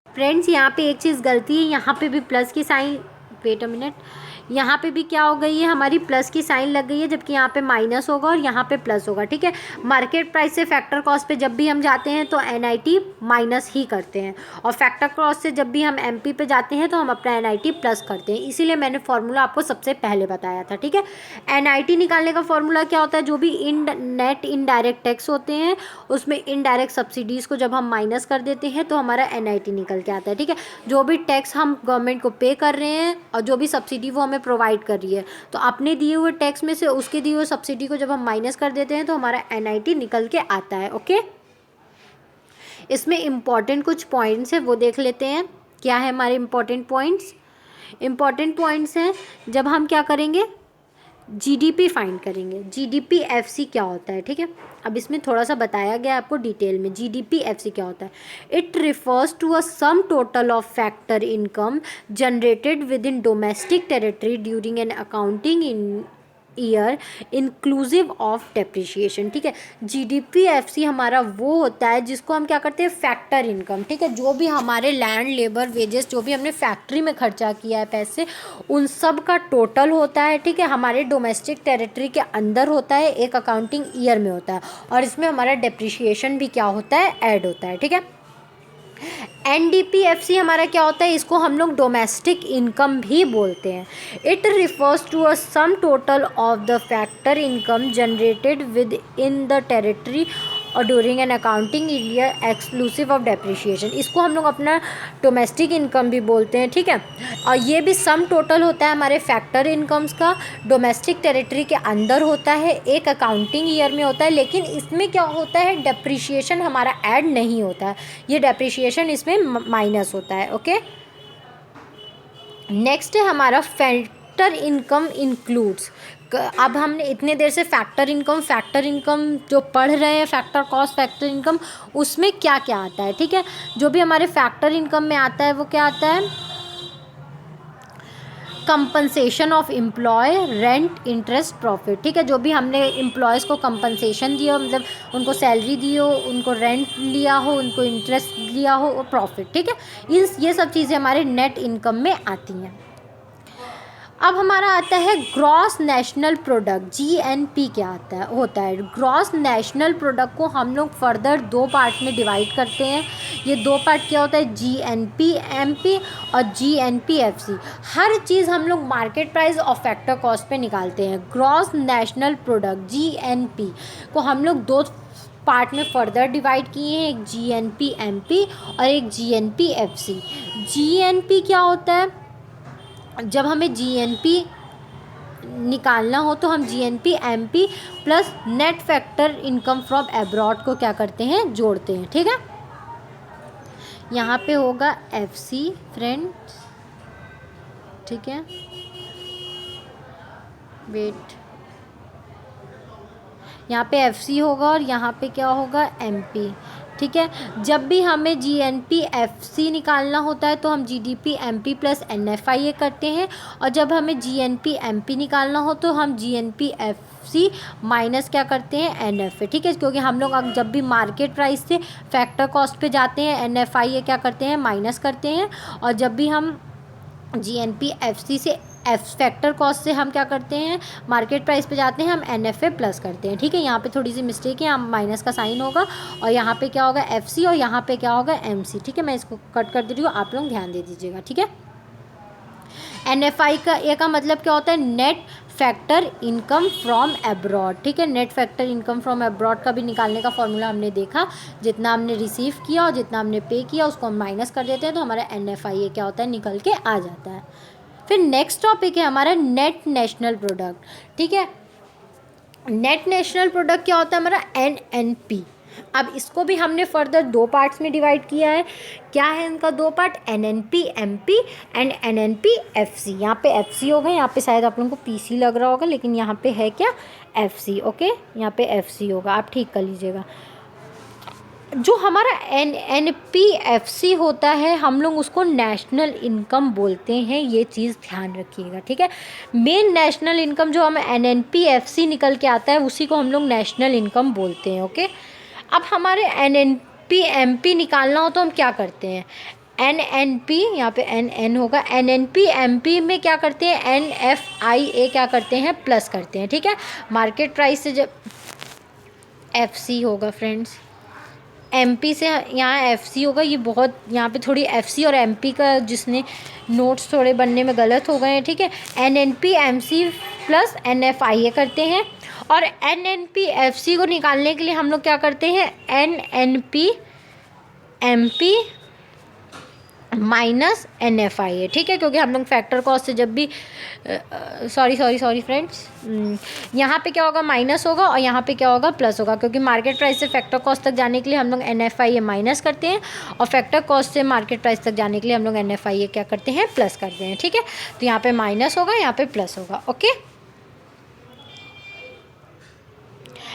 फ्रेंड्स, यहाँ पे एक चीज़ गलती है, यहाँ पे भी प्लस की साइन, वेट अ मिनट, यहाँ पे भी क्या हो गई है, हमारी प्लस की साइन लग गई है, जबकि यहाँ पे माइनस होगा और यहाँ पे प्लस होगा, ठीक है। मार्केट प्राइस से फैक्टर कॉस्ट पे जब भी हम जाते हैं तो NIT माइनस ही करते हैं, और फैक्टर कॉस्ट से जब भी हम MP पे जाते हैं तो हम अपना NIT प्लस करते हैं। इसीलिए मैंने फॉर्मूला आपको सबसे पहले बताया था, ठीक है। NIT निकालने का फॉर्मूला क्या होता है, जो भी नेट इनडायरेक्ट टैक्स होते हैं उसमें इनडायरेक्ट सब्सिडीज़ को जब हम माइनस कर देते हैं तो हमारा NIT निकल के आता है, ठीक है। जो भी टैक्स हम गवर्नमेंट को पे कर रहे हैं और जो भी सब्सिडी वो हमें प्रोवाइड कर रही है, तो अपने दिए हुए टैक्स में से उसके दिए हुए सब्सिडी को जब हम माइनस कर देते हैं तो हमारा NIT निकल के आता है, ओके। इसमें इम्पॉर्टेंट कुछ पॉइंट्स है वो देख लेते हैं। क्या है हमारे इम्पॉर्टेंट पॉइंट्स? इम्पॉर्टेंट पॉइंट्स हैं, जब हम क्या करेंगे, GDP फाइंड करेंगे। GDP FC क्या होता है, ठीक है। अब इसमें थोड़ा सा बताया गया है आपको डिटेल में। GDP FC क्या होता है? It refers to a sum total of factor income generated within domestic territory during an accounting in year inclusive of depreciation, ठीक है। GDP FC हमारा वो होता है जिसको हम क्या करते हैं, फैक्टर इनकम, ठीक है। जो भी हमारे लैंड, लेबर, वेजेस, जो भी हमने फैक्ट्री में खर्चा किया है पैसे, उन सब का टोटल होता है, ठीक है। हमारे डोमेस्टिक टेरिटरी के अंदर होता है, एक अकाउंटिंग ईयर में होता है, और इसमें हमारा डेप्रिशिएशन भी क्या होता है, ऐड होता है, ठीक है। NDP FC हमारा क्या होता है, इसको हम लोग डोमेस्टिक इनकम भी बोलते हैं। It refers to a sum total of the factor income generated within the territory और during an accounting year exclusive of depreciation. इसको हम लोग अपना डोमेस्टिक इनकम भी बोलते हैं, ठीक है। और ये भी सम टोटल होता है हमारे फैक्टर इनकम्स का, डोमेस्टिक टेरिटरी के अंदर होता है, एक अकाउंटिंग ईयर में होता है, लेकिन इसमें क्या होता है, डेप्रिशिएशन हमारा ऐड नहीं होता है, ये डेप्रिशिएशन इसमें माइनस होता है, ओके। नेक्स्ट है हमारा फैक्टर इनकम इंक्लूड्स। अब हमने इतने देर से फैक्टर इनकम जो पढ़ रहे हैं, फैक्टर कॉस्ट, फैक्टर इनकम, उसमें क्या क्या आता है, ठीक है। जो भी हमारे फैक्टर इनकम में आता है वो क्या आता है, compensation of employ, rent, interest, profit, ठीक है। जो भी हमने एम्प्लॉयज़ को कंपनसेशन दिया, मतलब उनको सैलरी दी हो, उनको रेंट लिया हो, उनको इंटरेस्ट लिया हो, और प्रॉफिट, ठीक है। ये सब चीज़ें हमारे नेट इनकम में आती हैं। अब हमारा आता है ग्रॉस नेशनल प्रोडक्ट, GNP क्या होता है। ग्रॉस नेशनल प्रोडक्ट को हम लोग फर्दर दो पार्ट में डिवाइड करते हैं। ये दो पार्ट क्या होता है, GNP MP और GNP FC। हर चीज़ हम लोग मार्केट प्राइस और फैक्टर कॉस्ट पे निकालते हैं। ग्रॉस नेशनल प्रोडक्ट GNP को हम लोग दो पार्ट में फर्दर डिवाइड किए हैं, एक GNP MP और एक GNP FC। GNP क्या होता है, जब हमें GNP निकालना हो तो हम GNP MP plus net factor income from abroad को क्या करते हैं, जोड़ते हैं, ठीक है। यहाँ पे होगा FC फ्रेंड्स, ठीक है, वेट, यहाँ पे FC होगा और यहाँ पे क्या होगा, MP, ठीक है। जब भी हमें GNP FC निकालना होता है तो हम GDP MP प्लस NFIA करते हैं, और जब हमें GNP MP निकालना हो तो हम GNP FC माइनस क्या करते हैं, NFA, ठीक है। क्योंकि हम लोग जब भी मार्केट प्राइस से फैक्टर कॉस्ट पे जाते हैं, NFIA क्या करते हैं, माइनस करते हैं, और जब भी हम GNP FC से फैक्टर कॉस्ट से हम क्या करते हैं, मार्केट प्राइस पे जाते हैं, हम NFA प्लस करते हैं, ठीक है। यहाँ पे थोड़ी सी मिस्टेक है, यहाँ माइनस का साइन होगा और यहाँ पे क्या होगा, FC, और यहाँ पे क्या होगा, MC, ठीक है। मैं इसको कट कर दे रही हूँ, आप लोग ध्यान दे दीजिएगा, ठीक है। NFI का मतलब क्या होता है, net factor income from abroad, ठीक है। Net factor income from abroad का भी निकालने का फॉर्मूला हमने देखा, जितना हमने रिसीव किया और जितना हमने पे किया उसको हम माइनस कर देते हैं तो हमारा NFIA क्या होता है, निकल के आ जाता है। फिर नेक्स्ट टॉपिक है हमारा नेट नेशनल प्रोडक्ट, ठीक है। नेट नेशनल प्रोडक्ट क्या होता है हमारा, NNP। अब इसको भी हमने फर्दर दो पार्ट्स में डिवाइड किया है। क्या है इनका दो part, NNP MP and NNP FC। यहाँ पे FC होगा, यहाँ पे शायद आप लोगों को PC लग रहा होगा, लेकिन यहाँ पे है क्या, FC, ओके। यहाँ पे FC होगा, आप ठीक कर लीजिएगा। जो हमारा NNP-FC होता है हम लोग उसको नेशनल इनकम बोलते हैं, ये चीज़ ध्यान रखिएगा, ठीक है। मेन नेशनल इनकम जो हमें NNP-FC निकल के आता है उसी को हम लोग नेशनल इनकम बोलते हैं, ओके। अब हमारे NNP-MP निकालना हो तो हम क्या करते हैं, NNP, यहाँ पे NN होगा, NNP MP में क्या करते हैं, NFIA क्या करते हैं, प्लस करते हैं, ठीक है। मार्केट प्राइस से जब FC होगा फ्रेंड्स, MP से यहाँ FC होगा, ये बहुत यहाँ पे थोड़ी FC और MP का जिसने नोट्स थोड़े बनने में गलत हो गए हैं, ठीक है। NNP MC प्लस NFIA करते हैं, और NNP FC को निकालने के लिए हम लोग क्या करते हैं, NNP MP माइनस NFIA, ठीक है, क्योंकि हम लोग फैक्टर कॉस्ट से जब भी सॉरी फ्रेंड्स, यहाँ पे क्या होगा, माइनस होगा, और यहाँ पे क्या होगा, प्लस होगा, क्योंकि मार्केट प्राइस से फैक्टर कॉस्ट तक जाने के लिए हम लोग NFIA माइनस करते हैं, और फैक्टर कॉस्ट से मार्केट प्राइस तक जाने के लिए हम लोग NFIA क्या करते हैं, प्लस करते हैं, ठीक है। तो यहाँ पे माइनस होगा, यहाँ पे प्लस होगा, ओके।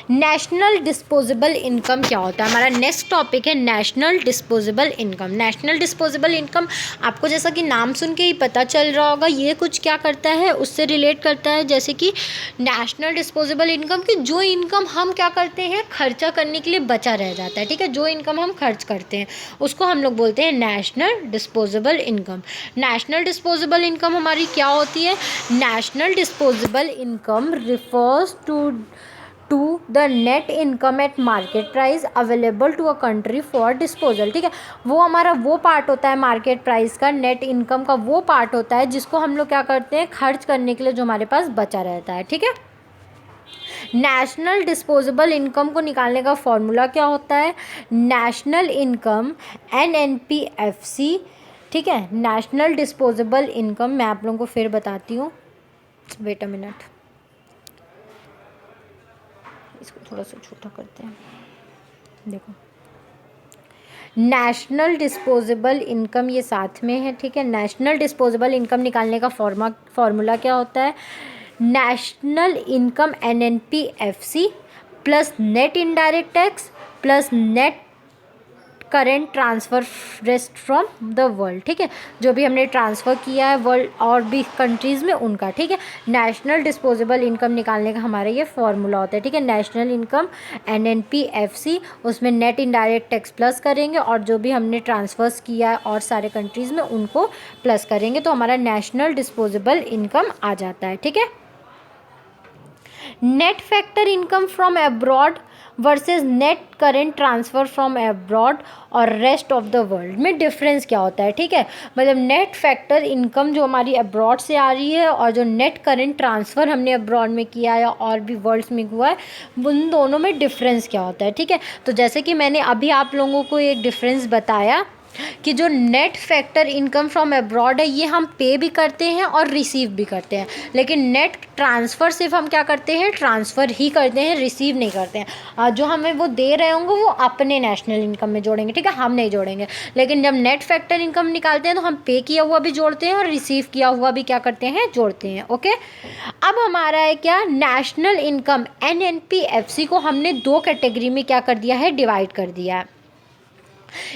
नेशनल डिस्पोजेबल इनकम क्या होता है, हमारा नेक्स्ट टॉपिक है national disposable income. National disposable income आपको जैसा कि नाम सुन के ही पता चल रहा होगा, ये कुछ क्या करता है, उससे रिलेट करता है, जैसे कि नेशनल डिस्पोजेबल इनकम की जो इनकम हम क्या करते हैं, खर्चा करने के लिए बचा रह जाता है, ठीक है, जो इनकम हम खर्च करते हैं उसको हम लोग बोलते हैं national disposable income. National disposable income हमारी क्या होती है, national disposable income refers to the net income at market price available to a country for disposal, ठीक है। वो हमारा वो पार्ट होता है मार्केट प्राइस का, नेट इनकम का वो पार्ट होता है जिसको हम लोग क्या करते हैं, खर्च करने के लिए जो हमारे पास बचा रहता है, ठीक है। नेशनल डिस्पोजेबल इनकम को निकालने का फॉर्मूला क्या होता है, नेशनल इनकम NNPFC, ठीक है। नेशनल डिस्पोजेबल इनकम मैं आप लोगों को फिर बताती हूँ, वेट अ मिनट, इसको थोड़ा सा छोटा करते हैं, देखो नेशनल डिस्पोजेबल इनकम ये साथ में है, ठीक है। नेशनल डिस्पोजेबल इनकम निकालने का फॉर्मूला क्या होता है, national income NNPFC plus net indirect tax plus net current transfer rest from the world, ठीक है, जो भी हमने ट्रांसफ़र किया है वर्ल्ड और भी कंट्रीज़ में उनका, ठीक है। नेशनल डिस्पोजेबल इनकम निकालने का हमारा ये फॉर्मूला होता है, ठीक है। नेशनल इनकम NNPFC, उसमें नेट इनडायरेक्ट टैक्स प्लस करेंगे और जो भी हमने ट्रांसफ़र्स किया है और सारे कंट्रीज़ में उनको प्लस करेंगे, तो हमारा नेशनल डिस्पोजेबल इनकम आ जाता है, ठीक है। Net factor income from abroad versus net current transfer from abroad और रेस्ट ऑफ द वर्ल्ड में डिफरेंस क्या होता है, ठीक है। मतलब नेट फैक्टर इनकम जो हमारी अब्रॉड से आ रही है और जो नेट करेंट ट्रांसफ़र हमने अब्रॉड में किया है और भी वर्ल्ड्स में हुआ है, उन दोनों में डिफरेंस क्या होता है, ठीक है। तो जैसे कि मैंने अभी आप लोगों को एक डिफरेंस बताया कि जो net factor income from abroad है ये हम पे भी करते हैं और रिसीव भी करते हैं, लेकिन नेट ट्रांसफ़र सिर्फ हम क्या करते हैं, ट्रांसफ़र ही करते हैं, रिसीव नहीं करते हैं। जो हमें वो दे रहे होंगे वो अपने नेशनल इनकम में जोड़ेंगे, ठीक है, हम नहीं जोड़ेंगे। लेकिन जब नेट फैक्टर इनकम निकालते हैं तो हम पे किया हुआ भी जोड़ते हैं और रिसीव किया हुआ भी क्या करते हैं, जोड़ते हैं, ओके। अब हमारा है क्या, नेशनल इनकम NNPFC को हमने दो कैटेगरी में क्या कर दिया है, डिवाइड कर दिया है।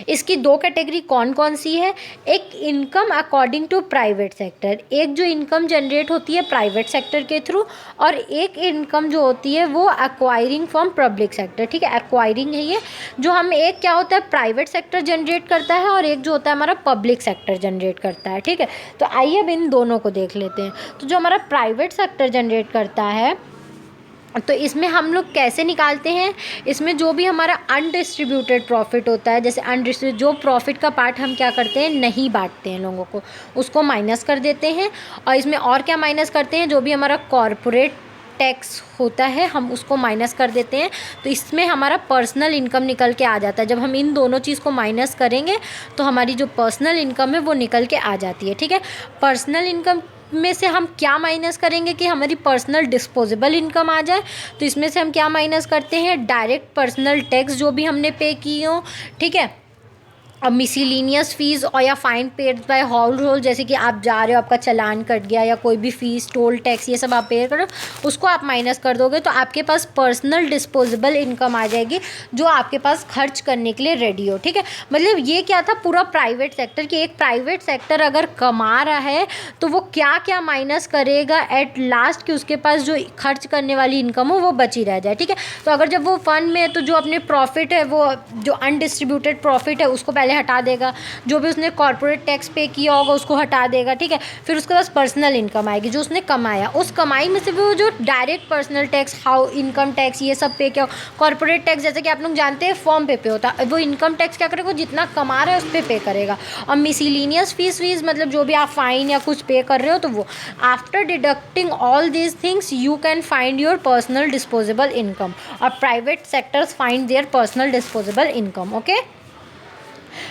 इसकी दो कैटेगरी कौन कौन सी है, एक income according to private sector, एक जो इनकम जनरेट होती है प्राइवेट सेक्टर के थ्रू, और एक इनकम जो होती है वो एक्वायरिंग फ्रॉम पब्लिक सेक्टर, ठीक है। एक्वायरिंग है ये, जो हम एक क्या होता है प्राइवेट सेक्टर जनरेट करता है और एक जो होता है हमारा पब्लिक सेक्टर जनरेट करता है, ठीक है। तो आइए अब इन दोनों को देख लेते हैं। तो जो हमारा प्राइवेट सेक्टर जनरेट करता है तो इसमें हम लोग कैसे निकालते हैं, इसमें जो भी हमारा अनडिस्ट्रीब्यूटेड प्रॉफिट होता है, जैसे जो प्रॉफिट का पार्ट हम क्या करते हैं, नहीं बांटते हैं लोगों को, उसको माइनस कर देते हैं। और इसमें और क्या माइनस करते हैं, जो भी हमारा कॉरपोरेट टैक्स होता है हम उसको माइनस कर देते हैं। तो इसमें हमारा पर्सनल इनकम निकल के आ जाता है। जब हम इन दोनों चीज़ को माइनस करेंगे तो हमारी जो पर्सनल इनकम है वो निकल के आ जाती है, ठीक है। पर्सनल इनकम में से हम क्या माइनस करेंगे कि हमारी पर्सनल डिस्पोजेबल इनकम आ जाए, तो इसमें से हम क्या माइनस करते हैं, डायरेक्ट पर्सनल टैक्स जो भी हमने पे की हो, ठीक है। अब मिसलिनियस फ़ीस और या fine paid by house hold, जैसे कि आप जा रहे हो आपका चालान कट गया या कोई भी फ़ीस टोल टैक्स ये सब आप पे करो, उसको आप माइनस कर दोगे तो आपके पास पर्सनल डिस्पोजेबल इनकम आ जाएगी जो आपके पास खर्च करने के लिए रेडी हो, ठीक है। मतलब ये क्या था, पूरा प्राइवेट सेक्टर कि एक प्राइवेट सेक्टर अगर कमा रहा है तो वो क्या क्या माइनस करेगा एट लास्ट कि उसके पास जो खर्च करने वाली इनकम हो वो बची रह जाए, ठीक है। तो अगर जब वो फंड में है तो जो अपने प्रॉफिट है वो जो अनडिस्ट्रीब्यूटेड प्रॉफिट है उसको पहले पहले हटा देगा, जो भी उसने कॉर्पोरेट टैक्स पे किया होगा उसको हटा देगा, ठीक है। फिर उसके पास पर्सनल इनकम आएगी, जो उसने कमाया, उस कमाई में से वो जो direct personal tax, income tax, ये सब पे किया, कॉर्पोरेट टैक्स जैसे कि आप लोग जानते हैं फॉर्म पे होता है, वो इनकम टैक्स क्या करेगा, जितना कमा रहा है उस पर पे करेगा। और मिसलिनियस फीस मतलब जो भी आप फाइन या कुछ पे कर रहे हो, तो वो after deducting all these things you can find your personal disposable income, और private sectors find their personal disposable income, okay.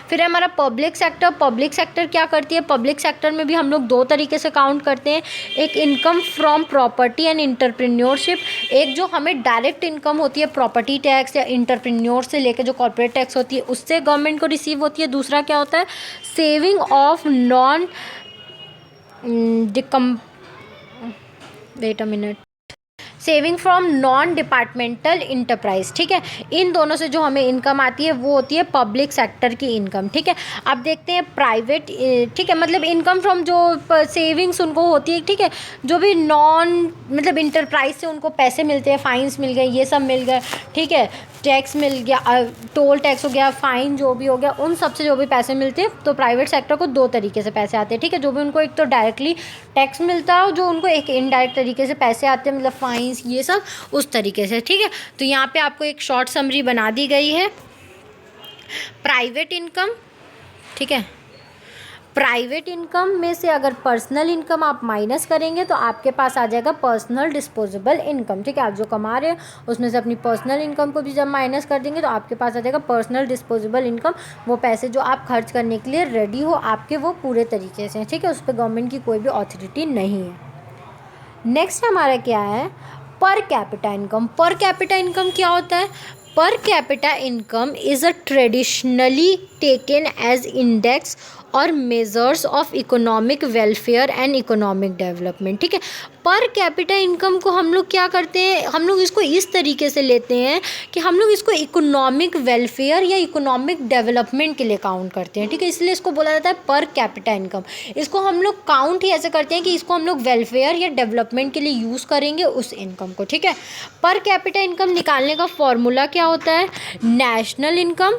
फिर हमारा पब्लिक सेक्टर। पब्लिक सेक्टर क्या करती है, पब्लिक सेक्टर में भी हम लोग दो तरीके से काउंट करते हैं, एक income from property and entrepreneurship, एक जो हमें डायरेक्ट इनकम होती है प्रॉपर्टी टैक्स या इंटरप्रेन्योर से लेकर जो कॉर्पोरेट टैक्स होती है उससे गवर्नमेंट को रिसीव होती है। दूसरा क्या होता है, saving of non wait a minute, saving from non departmental enterprise, ठीक है। इन दोनों से जो हमें इनकम आती है वो होती है पब्लिक सेक्टर की इनकम, ठीक है। अब देखते हैं प्राइवेट, ठीक है, मतलब इनकम फ्रॉम जो सेविंग्स उनको होती है, ठीक है, जो भी नॉन मतलब इंटरप्राइज से उनको पैसे मिलते हैं, फाइन्स मिल गए, ये सब मिल गए, ठीक है, टैक्स मिल गया, टोल टैक्स हो गया, फाइन जो भी हो गया, उन सब से जो भी पैसे मिलते हैं, तो प्राइवेट सेक्टर को दो तरीके से पैसे आते हैं, ठीक है। जो भी उनको एक तो डायरेक्टली टैक्स मिलता है, जो उनको एक इनडायरेक्ट तरीके से पैसे आते हैं, मतलब फाइन्स ये सब, उस तरीके से, ठीक है। तो यहाँ पे आपको एक शॉर्ट समरी बना दी गई है। प्राइवेट इनकम, ठीक है, प्राइवेट इनकम में से अगर पर्सनल इनकम आप माइनस करेंगे तो आपके पास आ जाएगा पर्सनल डिस्पोजेबल इनकम, ठीक है। आप जो कमा रहे हैं उसमें से अपनी पर्सनल इनकम को भी जब माइनस कर देंगे तो आपके पास आ जाएगा पर्सनल डिस्पोजेबल इनकम, वो पैसे जो आप खर्च करने के लिए रेडी हो आपके, वो पूरे तरीके से, ठीक है, उस पर गवर्नमेंट की कोई भी अथॉरिटी नहीं है। नेक्स्ट हमारा क्या है, per capita income. Per capita income क्या होता है, per capita income is a traditionally taken as index और measures of economic welfare and economic development, ठीक है। पर कैपिटा इनकम को हम लोग क्या करते हैं, हम लोग इसको इस तरीके से लेते हैं कि हम लोग इसको इकोनॉमिक वेलफेयर या इकोनॉमिक डेवलपमेंट के लिए काउंट करते हैं, ठीक है, इसलिए इसको बोला जाता है पर कैपिटा इनकम। इसको हम लोग काउंट ही ऐसे करते हैं कि इसको हम लोग वेलफेयर या डेवलपमेंट के लिए यूज़ करेंगे उस इनकम को, ठीक है। पर कैपिटा इनकम निकालने का फॉर्मूला क्या होता है, नेशनल इनकम,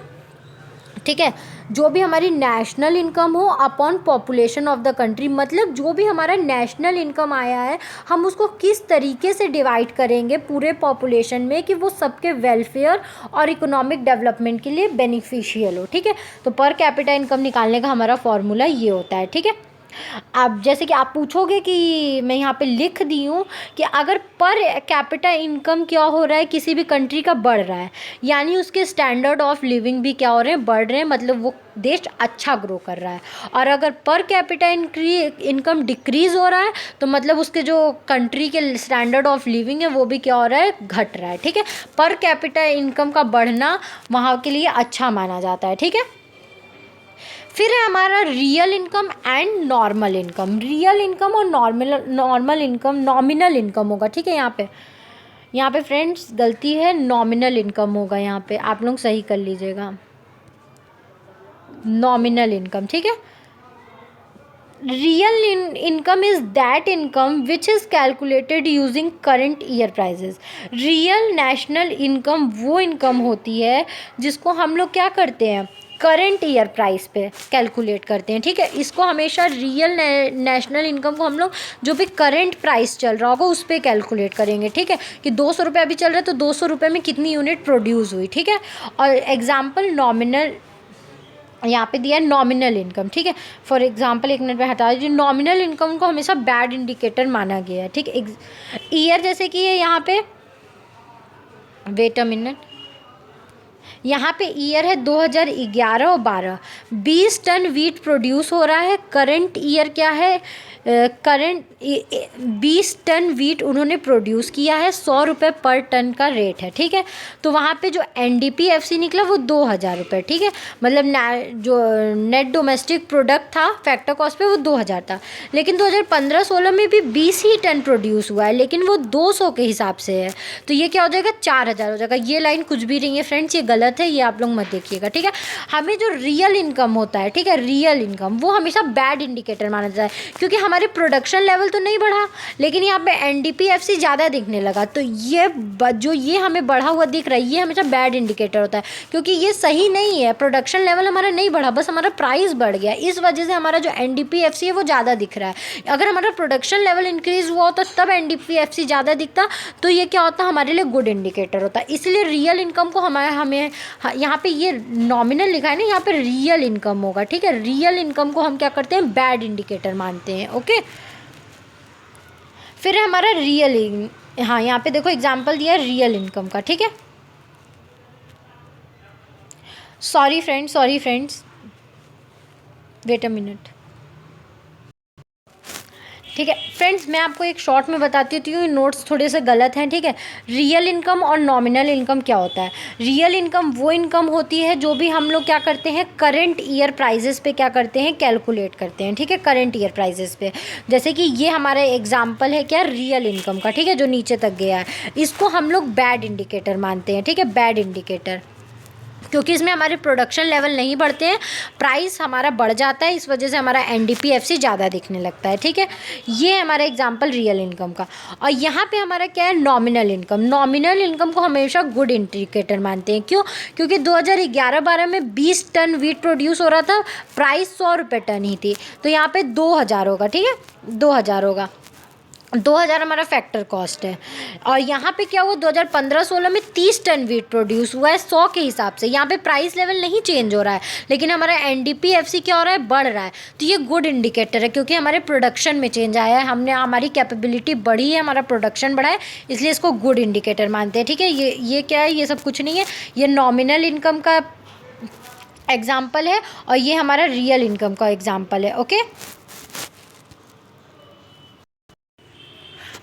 ठीक है, जो भी हमारी नेशनल इनकम हो upon population of the country, मतलब जो भी हमारा नेशनल इनकम आया है हम उसको किस तरीके से डिवाइड करेंगे पूरे पॉपुलेशन में कि वो सबके वेलफेयर और इकोनॉमिक डेवलपमेंट के लिए बेनिफिशियल हो, ठीक है। तो पर कैपिटा इनकम निकालने का हमारा फॉर्मूला ये होता है, ठीक है। अब जैसे कि आप पूछोगे कि मैं यहाँ पे लिख दी हूँ कि अगर पर कैपिटा इनकम क्या हो रहा है, किसी भी कंट्री का बढ़ रहा है, यानी उसके स्टैंडर्ड ऑफ लिविंग भी क्या हो रहे हैं, बढ़ रहे हैं, मतलब वो देश अच्छा ग्रो कर रहा है। और अगर पर कैपिटा इनकम डिक्रीज़ हो रहा है तो मतलब उसके जो कंट्री के स्टैंडर्ड ऑफ लिविंग है वो भी क्या हो रहा है, घट रहा है, ठीक है। पर कैपिटा इनकम का बढ़ना वहाँ के लिए अच्छा माना जाता है, ठीक है। फिर है हमारा real income and normal income. Real income और नॉर्मल इनकम, नॉमिनल इनकम होगा, ठीक है। यहाँ पे फ्रेंड्स गलती है, नॉमिनल इनकम होगा, यहाँ पे आप लोग सही कर लीजिएगा, नॉमिनल इनकम, ठीक है। Real income is that income which is calculated using current year prices. Real national income वो इनकम होती है जिसको हम लोग क्या करते हैं, करंट ईयर प्राइस पे कैलकुलेट करते हैं, ठीक है। इसको हमेशा रियल नेशनल इनकम को हम लोग जो भी करंट प्राइस चल रहा होगा उस पर कैलकुलेट करेंगे, ठीक है, कि 200 रुपये अभी चल रहा है तो 200 रुपये में कितनी यूनिट प्रोड्यूस हुई, ठीक है। और एग्जाम्पल नॉमिनल यहाँ पे दिया है नॉमिनल इनकम, ठीक है। फॉर एग्जांपल एक मिनट में हटा दीजिए, नॉमिनल इनकम को हमेशा बैड इंडिकेटर माना गया है, ठीक है। ईयर जैसे कि ये यहाँ पे, वेट अ मिनट, यहाँ पे ईयर है 2011 और 12, 20 टन वीट प्रोड्यूस हो रहा है। करंट ईयर क्या है, करंट 20 टन वीट उन्होंने प्रोड्यूस किया है, 100 रुपये पर टन का रेट है, ठीक है। तो वहाँ पे जो NDPFC निकला वो 2000 रुपये, ठीक है, मतलब जो नेट डोमेस्टिक प्रोडक्ट था फैक्टर कॉस्ट पे वो 2000 था। लेकिन 2015-16 में भी 20 ही टन प्रोड्यूस हुआ है, लेकिन वो 200 के हिसाब से है, तो ये क्या हो जाएगा, 4000 हो जाएगा। ये लाइन कुछ भी नहीं है फ्रेंड्स, ये गलत गलत है, ये आप लोग मत देखिएगा, ठीक है। हमें जो रियल इनकम होता है, ठीक है, रियल इनकम वो हमेशा बैड इंडिकेटर माना जाता है, क्योंकि हमारे प्रोडक्शन लेवल तो नहीं बढ़ा, लेकिन यहाँ पे NDPFC ज़्यादा दिखने लगा, तो ये हमें बढ़ा हुआ दिख रहा है, ये हमेशा बैड इंडिकेटर होता है, क्योंकि ये सही नहीं है। प्रोडक्शन लेवल हमारा नहीं बढ़ा, बस हमारा प्राइस बढ़ गया, इस वजह से हमारा जो NDPFC है वो ज़्यादा दिख रहा है। अगर हमारा प्रोडक्शन लेवल इंक्रीज़ हुआ होता तब NDPFC ज़्यादा दिखता, तो ये क्या होता, हमारे लिए गुड इंडिकेटर होता। इसलिए रियल इनकम को हमें यहाँ पे ये नॉमिनल लिखा है ना, यहाँ पे रियल इनकम होगा, ठीक है। रियल इनकम को हम क्या करते हैं, बैड इंडिकेटर मानते हैं, ओके। फिर हमारा हाँ यहाँ पे देखो एग्जाम्पल दिया है रियल इनकम का, ठीक है। Sorry friends, wait a minute, ठीक है फ्रेंड्स, मैं आपको एक शॉर्ट में बताती हूँ, नोट्स थोड़े से गलत हैं, ठीक है। रियल इनकम और नॉमिनल इनकम क्या होता है। रियल इनकम वो इनकम होती है जो भी हम लोग क्या करते हैं, करंट ईयर प्राइजेस पे क्या करते हैं, कैलकुलेट करते हैं, ठीक है, करंट ईयर प्राइजेस पे। जैसे कि ये हमारा एग्जाम्पल है क्या, रियल इनकम का, ठीक है, जो नीचे तक गया है, इसको हम लोग बैड इंडिकेटर मानते हैं, ठीक है, बैड इंडिकेटर, क्योंकि इसमें हमारे प्रोडक्शन लेवल नहीं बढ़ते हैं, प्राइस हमारा बढ़ जाता है, इस वजह से हमारा NDPFC ज़्यादा दिखने लगता है, ठीक है। ये है हमारा एग्जांपल रियल इनकम का। और यहाँ पे हमारा क्या है, नॉमिनल इनकम। नॉमिनल इनकम को हमेशा गुड इंडिकेटर मानते हैं, क्यों, क्योंकि 2011-12 में 20 टन वीट प्रोड्यूस हो रहा था, प्राइस 100 रुपये टन ही थी, तो यहाँ पर 2000 होगा, ठीक है, 2000 होगा, 2000 हमारा फैक्टर कॉस्ट है। और यहाँ पे क्या हुआ, 2015-16 में 30 टन वीट प्रोड्यूस हुआ है 100 के हिसाब से, यहाँ पे प्राइस लेवल नहीं चेंज हो रहा है, लेकिन हमारा NDPFC क्या हो रहा है, बढ़ रहा है, तो ये गुड इंडिकेटर है, क्योंकि हमारे प्रोडक्शन में चेंज आया है, हमारी कैपेबिलिटी बढ़ी है, हमारा प्रोडक्शन बढ़ा है, इसलिए इसको गुड इंडिकेटर मानते हैं, ठीक है। ये क्या है, ये सब कुछ नहीं है, ये नॉमिनल इनकम का एग्जाम्पल है और ये हमारा रियल इनकम का एग्जाम्पल है, ओके।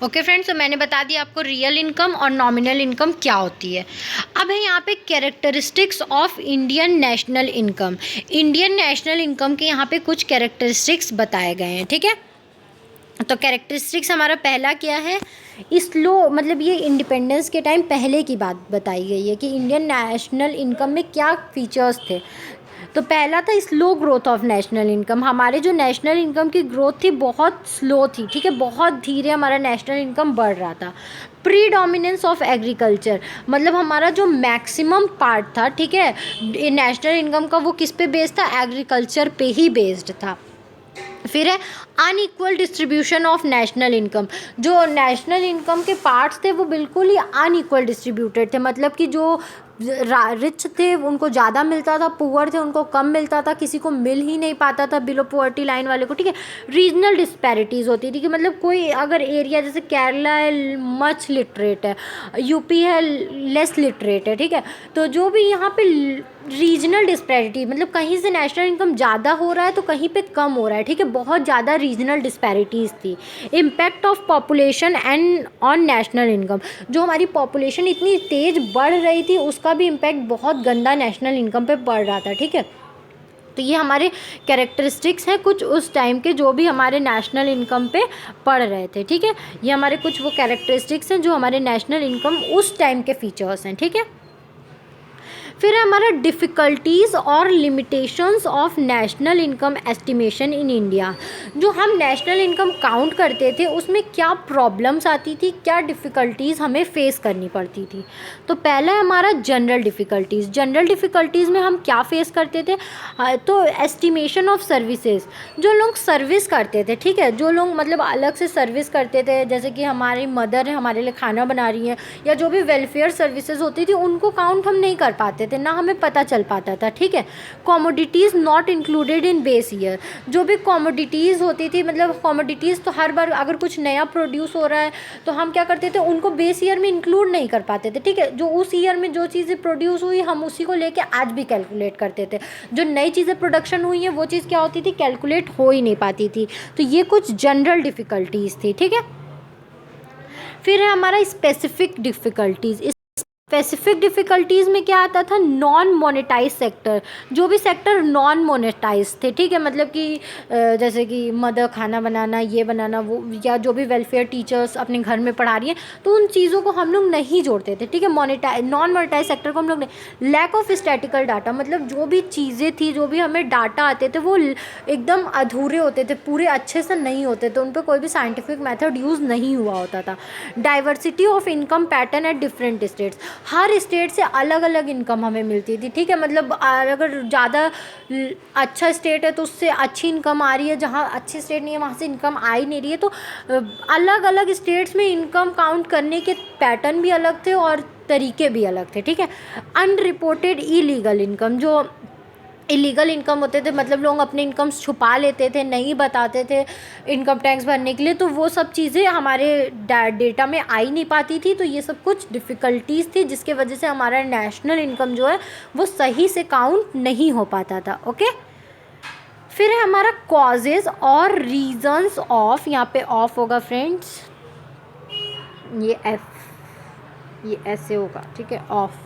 ओके फ्रेंड्स, तो मैंने बता दिया आपको रियल इनकम और नॉमिनल इनकम क्या होती है। अब है यहाँ पे characteristics of Indian national income. Indian national income के यहाँ पे कुछ कैरेक्टरिस्टिक्स बताए गए हैं, ठीक है। तो कैरेक्टरिस्टिक्स हमारा पहला क्या है, स्लो, मतलब ये इंडिपेंडेंस के टाइम पहले की बात बताई गई है कि इंडियन नेशनल इनकम में क्या फीचर्स थे। तो पहला था slow growth of national income. हमारे जो नेशनल इनकम की ग्रोथ थी बहुत स्लो थी, ठीक है, बहुत धीरे हमारा नेशनल इनकम बढ़ रहा था। प्रीडोमिनेंस ऑफ एग्रीकल्चर, मतलब हमारा जो मैक्सिमम पार्ट था, ठीक है, नेशनल इनकम का, वो किस पे बेस्ड था, एग्रीकल्चर पे ही बेस्ड था। फिर है unequal distribution of national income. जो नेशनल इनकम के पार्ट्स थे वो बिल्कुल ही अनइक्वल डिस्ट्रीब्यूटेड थे, मतलब कि जो रिच थे उनको ज़्यादा मिलता था, पुअर थे उनको कम मिलता था, किसी को मिल ही नहीं पाता था, बिलो पॉवर्टी लाइन वाले को, ठीक है। रीजनल डिस्पैरिटीज़ होती थी कि मतलब कोई अगर एरिया, जैसे केरला है मच लिटरेट है, यूपी है लेस लिटरेट है, ठीक है, तो जो भी यहाँ पे रीजनल डिस्पैरिटी, मतलब कहीं से नेशनल इनकम ज़्यादा हो रहा है तो कहीं पे कम हो रहा है, ठीक है, बहुत ज़्यादा रीजनल डिस्पैरिटीज़ थी। Impact of population and on national income, जो हमारी पॉपुलेशन इतनी तेज़ बढ़ रही थी उसका भी इम्पैक्ट बहुत गंदा नेशनल इनकम पे पड़ रहा था, ठीक है। तो ये हमारे कैरेक्टरिस्टिक्स हैं कुछ उस टाइम के जो भी हमारे नेशनल इनकम पे पड़ रहे थे, ठीक है। ये हमारे कुछ वो कैरेक्टरिस्टिक्स हैं जो हमारे नेशनल इनकम उस टाइम के फीचर्स हैं, ठीक है। फिर हमारा डिफ़िकल्टीज़ और limitations of national income estimation in India. जो हम नेशनल इनकम काउंट करते थे उसमें क्या प्रॉब्लम्स आती थी, क्या डिफ़िकल्टीज़ हमें फेस करनी पड़ती थी। तो पहला है हमारा जनरल डिफ़िकल्टीज़। जनरल डिफ़िकल्टीज़ में हम क्या फेस करते थे, तो एस्टिमेशन ऑफ सर्विसेज। जो लोग सर्विस करते थे, ठीक है, जो लोग मतलब अलग से सर्विस करते थे, जैसे कि हमारी मदर है हमारे लिए खाना बना रही है, या जो भी वेलफेयर सर्विसेज होती थी उनको काउंट हम नहीं कर पाते थे, ना हमें पता चल पाता था, ठीक है। Commodities not included in base year. जो भी कमोडिटीज़ होती थी, मतलब कमोडिटीज़ तो हर बार अगर कुछ नया प्रोड्यूस हो रहा है तो हम क्या करते थे, उनको बेस ईयर में इंक्लूड नहीं कर पाते थे, ठीक है। जो उस ईयर में जो चीज़ें प्रोड्यूस हुई हम उसी को लेके आज भी कैलकुलेट करते थे। जो नई चीज़ें प्रोडक्शन हुई हैं वो चीज़ क्या होती थी, कैलकुलेट हो ही नहीं पाती थी। तो ये कुछ जनरल डिफ़िकल्टीज़ थी, ठीक है। फिर है हमारा स्पेसिफिक डिफ़िकल्टीज़। स्पेसिफिक डिफ़िकल्टीज़ में क्या आता था, नॉन मोनेटाइज सेक्टर, जो भी सेक्टर नॉन मोनेटाइज थे, ठीक है, मतलब कि जैसे कि मदर खाना बनाना, ये बनाना, वो, या जो भी वेलफेयर टीचर्स अपने घर में पढ़ा रही हैं, तो उन चीज़ों को हम लोग नहीं जोड़ते थे, ठीक है। नॉन मोनेटाइज सेक्टर को हम लोग नहीं। लैक ऑफ स्टैटिकल डाटा, मतलब जो भी चीज़ें थी, जो भी हमें डाटा आते थे, वो एकदम अधूरे होते थे, पूरे अच्छे से नहीं होते थे, उन पर कोई भी साइंटिफिक मेथड यूज़ नहीं हुआ होता था। Diversity of income pattern at different states, her state से अलग अलग इनकम हमें मिलती थी, ठीक है, मतलब अगर ज़्यादा अच्छा स्टेट है तो उससे अच्छी इनकम आ रही है, जहाँ अच्छी स्टेट नहीं है वहाँ से इनकम आ ही नहीं रही है, तो अलग अलग स्टेट्स में इनकम काउंट करने के पैटर्न भी अलग थे और तरीके भी अलग थे, ठीक है। अनरिपोर्टेड इलीगल इनकम, जो इलीगल इनकम होते थे, मतलब लोग अपने इनकम छुपा लेते थे, नहीं बताते थे इनकम टैक्स भरने के लिए, तो वो सब चीज़ें हमारे डेटा में आ ही नहीं पाती थी, तो ये सब कुछ डिफ़िकल्टीज़ थी जिसके वजह से हमारा नेशनल इनकम जो है वो सही से काउंट नहीं हो पाता था। ओके, फिर है हमारा कॉजेज़ और रीजंस ऑफ, यहाँ पे ऑफ होगा फ्रेंड्स, ये एफ, ये ऐसे होगा, ठीक है, of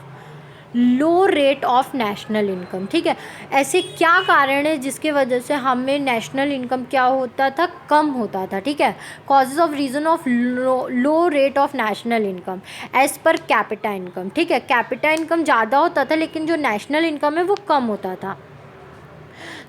low rate of national income, ठीक है। ऐसे क्या कारण है जिसके वजह से हमें नेशनल इनकम क्या होता था, कम होता था, ठीक है। Causes of reason of low rate of national income as per capita income, ठीक है। कैपिटा इनकम ज़्यादा होता था लेकिन जो नेशनल इनकम है वो कम होता था।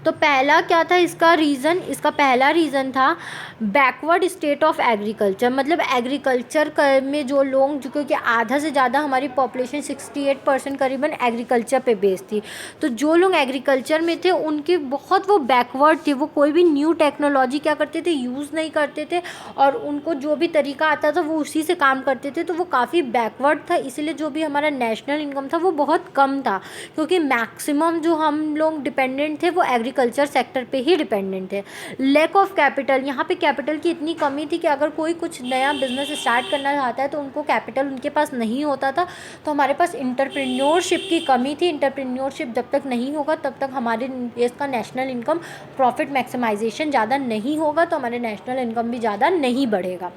तो पहला क्या था इसका रीज़न, इसका पहला रीज़न था बैकवर्ड स्टेट ऑफ एग्रीकल्चर, मतलब एग्रीकल्चर में जो लोग, जो क्योंकि आधा से ज़्यादा हमारी पॉपुलेशन 68% करीबन एग्रीकल्चर पे बेस्ड थी, तो जो लोग एग्रीकल्चर में थे उनके बहुत वो बैकवर्ड थे, वो कोई भी न्यू टेक्नोलॉजी क्या करते थे, यूज़ नहीं करते थे, और उनको जो भी तरीका आता था वो उसी से काम करते थे, तो वो काफ़ी बैकवर्ड था, इसलिए जो भी हमारा नेशनल इनकम था वो बहुत कम था, क्योंकि मैक्सिमम जो हम लोग डिपेंडेंट थे वो एग्रीकल्चर सेक्टर पे ही डिपेंडेंट है। लैक ऑफ कैपिटल, यहाँ पे कैपिटल की इतनी कमी थी कि अगर कोई कुछ नया बिजनेस स्टार्ट करना चाहता है तो उनको कैपिटल उनके पास नहीं होता था, तो हमारे पास इंटरप्रेन्योरशिप की कमी थी। इंटरप्रेन्योरशिप जब तक नहीं होगा तब तक हमारे देश का नेशनल इनकम प्रॉफिट मैक्सिमाइजेशन ज़्यादा नहीं होगा, तो हमारे नेशनल इनकम भी ज़्यादा नहीं बढ़ेगा।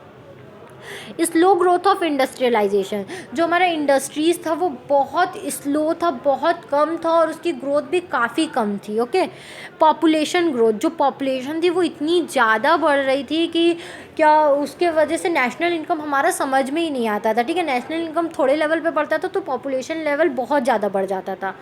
स्लो ग्रोथ ऑफ इंडस्ट्रियलाइजेशन, जो हमारा इंडस्ट्रीज़ था वो बहुत स्लो था, बहुत कम था, और उसकी ग्रोथ भी काफ़ी कम थी। ओके, पॉपुलेशन ग्रोथ, जो पॉपुलेशन थी वो इतनी ज़्यादा बढ़ रही थी कि क्या उसके वजह से नेशनल इनकम हमारा समझ में ही नहीं आता था, ठीक है। नेशनल इनकम थोड़े लेवल पे बढ़ता था तो पॉपुलेशन लेवल बहुत ज़्यादा बढ़ जाता था।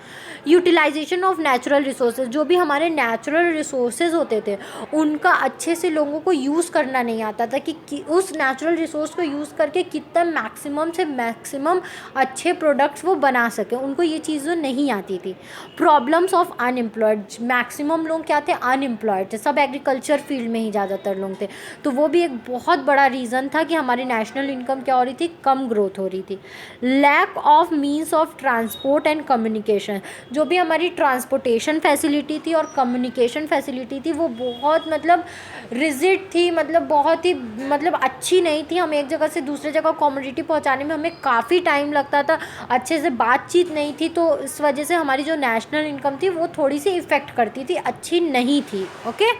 यूटिलाइजेशन ऑफ नेचुरल रिसोर्सेज, जो भी हमारे नेचुरल रिसोर्सेज होते थे उनका अच्छे से लोगों को यूज़ करना नहीं आता था कि उस नेचुरल रिसोर्स को यूज़ करके कितना मैक्सिमम से मैक्सिमम अच्छे प्रोडक्ट्स वो बना सके, उनको ये चीज़ें नहीं आती थी। प्रॉब्लम्स ऑफ अनएम्प्लॉयड, मैक्सिमम लोग क्या थे, अनएम्प्लॉयड थे, सब एग्रीकल्चर फील्ड में ही ज़्यादातर लोग थे, तो वो भी एक बहुत बड़ा रीज़न था कि हमारी नेशनल इनकम क्या हो रही थी, कम ग्रोथ हो रही थी। Lack of means of transport and communication, जो भी हमारी ट्रांसपोर्टेशन फैसिलिटी थी और कम्युनिकेशन फैसिलिटी थी वो बहुत मतलब रिजिड थी, मतलब बहुत ही मतलब अच्छी नहीं थी। हम एक जगह से दूसरे जगह कमोडिटी पहुंचाने में हमें काफ़ी टाइम लगता था, अच्छे से बातचीत नहीं थी, तो इस वजह से हमारी जो नेशनल इनकम थी वो थोड़ी सी इफ़ेक्ट करती थी, अच्छी नहीं थी। ओके,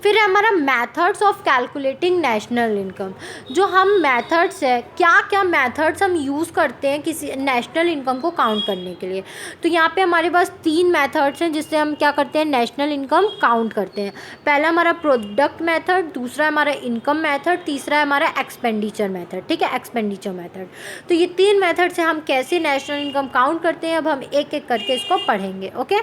फिर हमारा methods of calculating national income, जो हम मेथड्स है, क्या क्या मेथड्स हम यूज़ करते हैं किसी नेशनल इनकम को काउंट करने के लिए। तो यहाँ पे हमारे पास 3 मेथड्स हैं जिससे हम क्या करते हैं, नेशनल इनकम काउंट करते हैं। पहला हमारा प्रोडक्ट मेथड, दूसरा हमारा इनकम मेथड, तीसरा है हमारा एक्सपेंडिचर मेथड, ठीक है, एक्सपेंडिचर मेथड। तो ये 3 मेथड से हम कैसे नेशनल इनकम काउंट करते हैं, अब हम एक एक करके इसको पढ़ेंगे। ओके,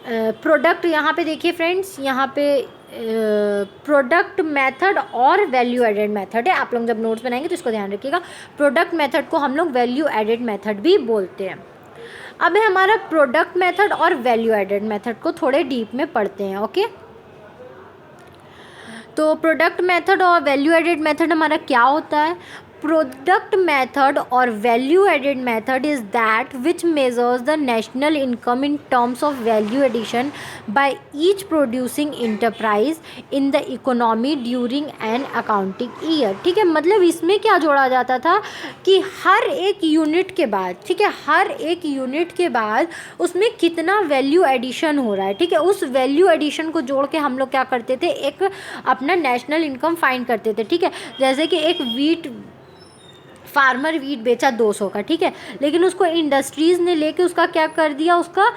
प्रोडक्ट यहाँ पे देखिए फ्रेंड्स, यहाँ पे प्रोडक्ट मेथड और वैल्यू एडेड मेथड है। आप लोग जब नोट्स बनाएंगे तो इसको ध्यान रखिएगा। प्रोडक्ट मेथड को हम लोग वैल्यू एडेड मेथड भी बोलते हैं। अब है हमारा प्रोडक्ट मेथड और वैल्यू एडेड मेथड को थोड़े डीप में पढ़ते हैं। ओके, तो प्रोडक्ट मेथड और वैल्यू एडेड मेथड हमारा क्या होता है। Product method or value added method is that which measures the national income in terms of value addition by each producing enterprise in the economy during an accounting year। ठीक है, मतलब इसमें क्या जोड़ा जाता था कि हर एक यूनिट के बाद, ठीक है, हर एक यूनिट के बाद उसमें कितना वैल्यू एडिशन हो रहा है, ठीक है, उस वैल्यू एडिशन को जोड़ के हम लोग क्या करते थे, एक अपना नेशनल इनकम फाइंड करते थे। ठीक है, जैसे कि एक फार्मर वीट बेचा 200 का, ठीक है, लेकिन उसको इंडस्ट्रीज़ ने लेके उसका क्या कर दिया, उसका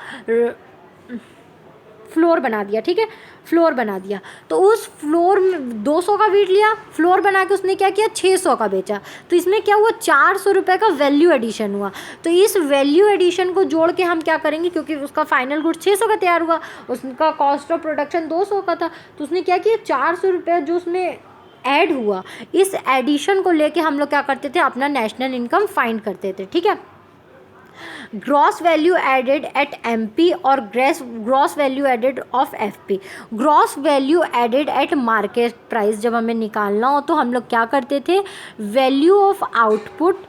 फ्लोर बना दिया। ठीक है, फ्लोर बना दिया, तो उस फ्लोर में 200 का वीट लिया, फ्लोर बना के उसने क्या किया, 600 का बेचा, तो इसमें क्या हुआ, 400 रुपये का वैल्यू एडिशन हुआ। तो इस वैल्यू एडिशन को जोड़ के हम क्या करेंगे, क्योंकि उसका फाइनल गुड 600 का तैयार हुआ, उसका कॉस्ट ऑफ प्रोडक्शन 200 का था, तो उसने क्या किया, 400 रुपये जो उसमें ऐड हुआ, इस एडिशन को लेके हम लोग क्या करते थे, अपना नेशनल इनकम फाइंड करते थे। ठीक है, gross value added at MP और gross value added of FP. Gross value added at market price जब हमें निकालना हो तो हम लोग क्या करते थे, value of output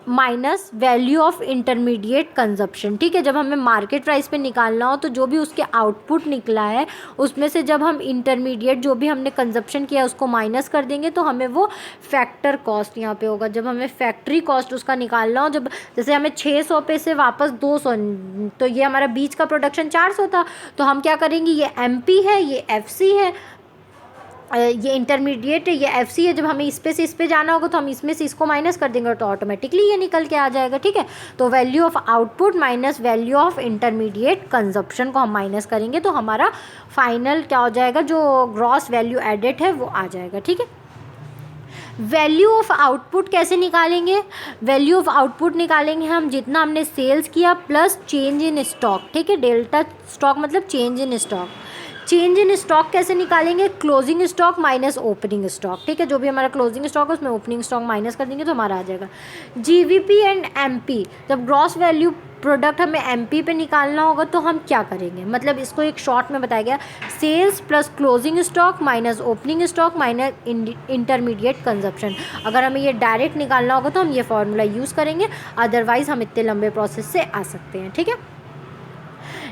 minus value of intermediate consumption. ठीक है, जब हमें मार्केट प्राइस पे निकालना हो तो जो भी उसके आउटपुट निकला है उसमें से जब हम इंटरमीडिएट जो भी हमने कंजप्शन किया उसको माइनस कर देंगे तो हमें वो फैक्टर कॉस्ट यहाँ पे होगा। जब हमें फैक्ट्री कॉस्ट उसका निकालना हो, जब जैसे हमें 600 पे से वापस 200, तो ये हमारा बीच का प्रोडक्शन 400 था, तो हम क्या करेंगे, ये एमपी है, ये एफसी है, ये इंटरमीडिएट है, ये एफसी है, जब हमें इस पे से इस पे जाना होगा तो हम इसमें से इसको माइनस कर देंगे तो ऑटोमेटिकली ये निकल के आ जाएगा। ठीक है, तो value of output minus value of intermediate consumption को हम माइनस करेंगे तो हमारा फाइनल क्या हो जाएगा, जो ग्रॉस वैल्यू एडेड है वो आ जाएगा। ठीक है, वैल्यू ऑफ आउटपुट कैसे निकालेंगे, वैल्यू ऑफ आउटपुट निकालेंगे हम जितना हमने सेल्स किया प्लस चेंज इन स्टॉक। ठीक है, डेल्टा स्टॉक मतलब change in stock. Change in stock कैसे निकालेंगे, closing stock minus opening stock. ठीक है, जो भी हमारा क्लोजिंग स्टॉक है उसमें ओपनिंग स्टॉक माइनस कर देंगे तो हमारा आ जाएगा जीवीपी एंड एमपी। जब ग्रॉस वैल्यू प्रोडक्ट हमें एमपी पे निकालना होगा तो हम क्या करेंगे, मतलब इसको एक शॉर्ट में बताया गया, sales plus closing stock minus opening stock minus intermediate consumption. अगर हमें ये डायरेक्ट निकालना होगा तो हम ये फॉर्मूला यूज़ करेंगे, अदरवाइज हम इतने लंबे प्रोसेस से आ सकते हैं। ठीक है,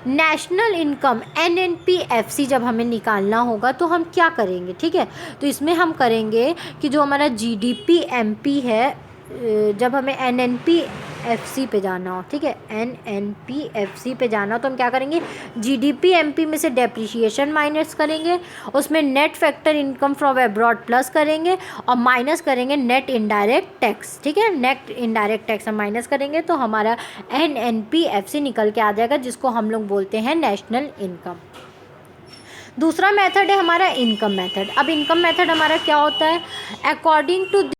नेशनल इनकम एनएनपीएफसी जब हमें निकालना होगा तो हम क्या करेंगे। ठीक है, तो इसमें हम करेंगे कि जो हमारा जीडीपी एमपी है, जब हमें एनएनपीएफसी पे जाना हो, ठीक है, एनएनपीएफसी पे जाना हो तो हम क्या करेंगे, जीडीपी एमपी में से डेप्रिसिएशन माइनस करेंगे, उसमें net factor income from abroad plus करेंगे और माइनस करेंगे नेट इनडायरेक्ट टैक्स। ठीक है, नेट इनडायरेक्ट टैक्स हम माइनस करेंगे तो हमारा एनएनपीएफसी निकल के आ जाएगा, जिसको हम लोग बोलते हैं नेशनल इनकम। दूसरा मेथड है हमारा इनकम मेथड। अब इनकम मेथड हमारा क्या होता है, अकॉर्डिंग टू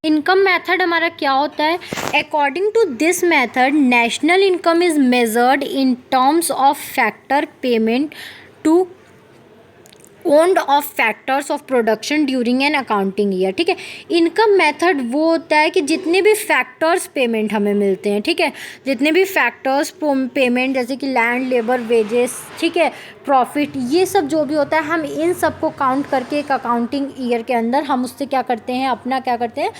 इनकम मेथड हमारा क्या होता है, according to this method national income is measured in terms of factor payment to owned of factors of production during an accounting year. ठीक है, इनकम मेथड वो होता है कि जितने भी फैक्टर्स पेमेंट हमें मिलते हैं, ठीक है, जितने भी फैक्टर्स पेमेंट जैसे कि लैंड, लेबर, वेजेस, ठीक है, प्रॉफिट, ये सब जो भी होता है हम इन सब को काउंट करके एक अकाउंटिंग ईयर के अंदर हम उससे क्या करते हैं, अपना क्या करते हैं,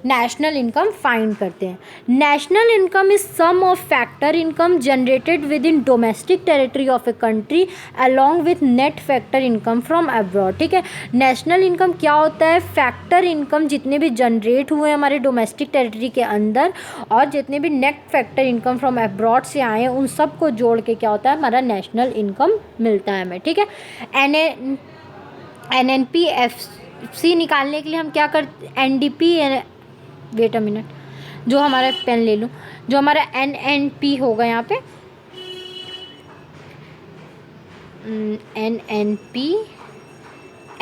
नेशनल इनकम फाइंड करते हैं। National income is sum of factor income generated within domestic territory of a country along with net factor income from abroad. ठीक है, नेशनल इनकम क्या होता है, फैक्टर इनकम जितने भी जनरेट हुए हमारे डोमेस्टिक टेरिटरी के अंदर और जितने भी net factor income from abroad से आए उन सब को जोड़ के क्या होता है, हमारा नेशनल इनकम मिलता है हमें। ठीक है, एनएनपीएफसी निकालने के लिए हम क्या करते, एनडीपी, वेट अ मिनट, जो हमारा पेन ले लूँ, जो हमारा एनएनपी होगा यहाँ पे, एनएनपी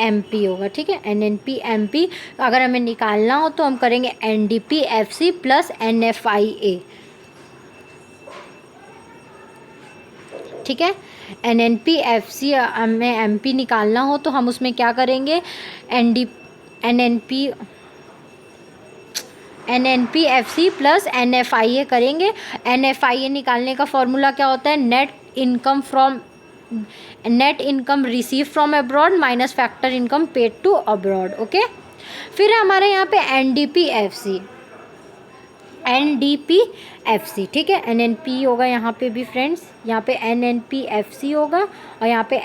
एमपी होगा। ठीक है, एनएनपी एमपी अगर हमें निकालना हो तो हम करेंगे एनडीपीएफसी प्लस एनएफआईए। ठीक है, एनएनपीएफसी हमें एमपी निकालना हो तो हम उसमें क्या करेंगे, एनएनपीएफसी प्लस एनएफआईए करेंगे। एनएफआईए निकालने का फॉर्मूला क्या होता है, net income receive from abroad minus factor income paid to abroad. Okay, फिर हमारे यहाँ पे एनडीपीएफसी, NDPFC, ठीक है। NNP होगा यहाँ पे भी फ्रेंड्स, यहाँ पे NNPFC होगा और यहाँ पे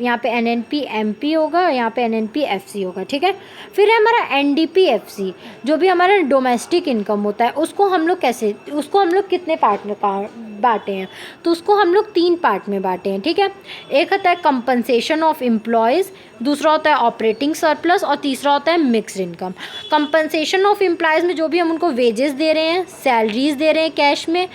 यहाँ पे NNPMP होगा, यहाँ पे NNPFC होगा, ठीक है। फिर है हमारा NDPFC, जो भी हमारा डोमेस्टिक इनकम होता है, उसको हम लोग कितने पार्ट में बांटे हैं, तो उसको हम लोग 3 पार्ट में बांटे हैं, ठीक है। एक होता है कंपनसेशन ऑफ एम्प्लॉयज़, दूसरा होता है ऑपरेटिंग सरप्लस और तीसरा होता है mixed income. Compensation of employees में जो भी हम उनको वेजेस दे रहे हैं, सैलरीज दे रहे हैं कैश में,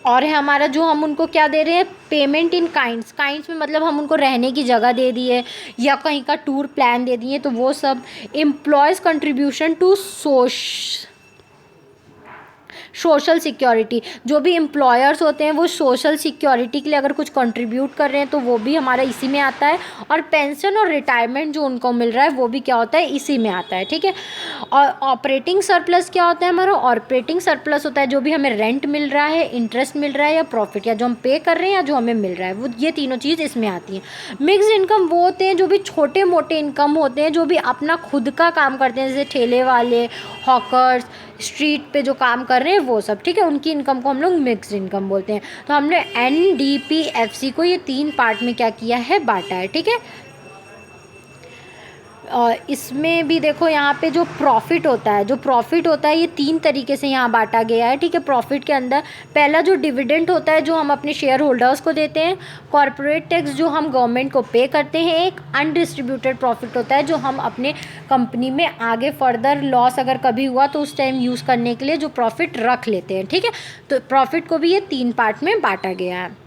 और है हमारा जो हम उनको क्या दे रहे हैं, पेमेंट इन काइंड्स में मतलब हम उनको रहने की जगह दे दिए या कहीं का टूर प्लान दे दिए, तो वो सब। Employees contribution to social security, जो भी एम्प्लॉयर्स होते हैं वो सोशल सिक्योरिटी के लिए अगर कुछ कंट्रीब्यूट कर रहे हैं तो वो भी हमारा इसी में आता है। और पेंशन और रिटायरमेंट जो उनको मिल रहा है वो भी क्या होता है, इसी में आता है, ठीक है। और ऑपरेटिंग सरप्लस क्या होता है हमारा, ऑपरेटिंग सरप्लस होता है जो भी हमें रेंट मिल रहा है, इंटरेस्ट मिल रहा है या प्रॉफिट, या जो हम पे कर रहे हैं या जो हमें मिल रहा है, वो ये तीनों चीज़ इसमें आती हैं। मिक्स्ड इनकम वो होते हैं जो भी छोटे मोटे इनकम होते हैं, जो भी अपना खुद का काम करते हैं, जैसे ठेले वाले, हॉकर्स, स्ट्रीट पे जो काम कर रहे हैं वो सब, ठीक है, उनकी इनकम को हम लोग मिक्स्ड इनकम बोलते हैं। तो हमने NDPFC को ये 3 पार्ट में क्या किया है, बांटा है, ठीक है। और इसमें भी देखो यहाँ पे जो प्रॉफिट होता है ये 3 तरीके से यहाँ बांटा गया है, ठीक है। प्रॉफिट के अंदर पहला जो डिविडेंड होता है जो हम अपने शेयर होल्डर्स को देते हैं, कॉर्पोरेट टैक्स जो हम गवर्नमेंट को पे करते हैं, एक अनडिस्ट्रीब्यूटेड प्रॉफिट होता है जो हम अपने कंपनी में आगे फर्दर लॉस अगर कभी हुआ तो उस टाइम यूज़ करने के लिए जो प्रॉफिट रख लेते हैं, ठीक है। तो प्रॉफिट को भी ये 3 पार्ट में बांटा गया है।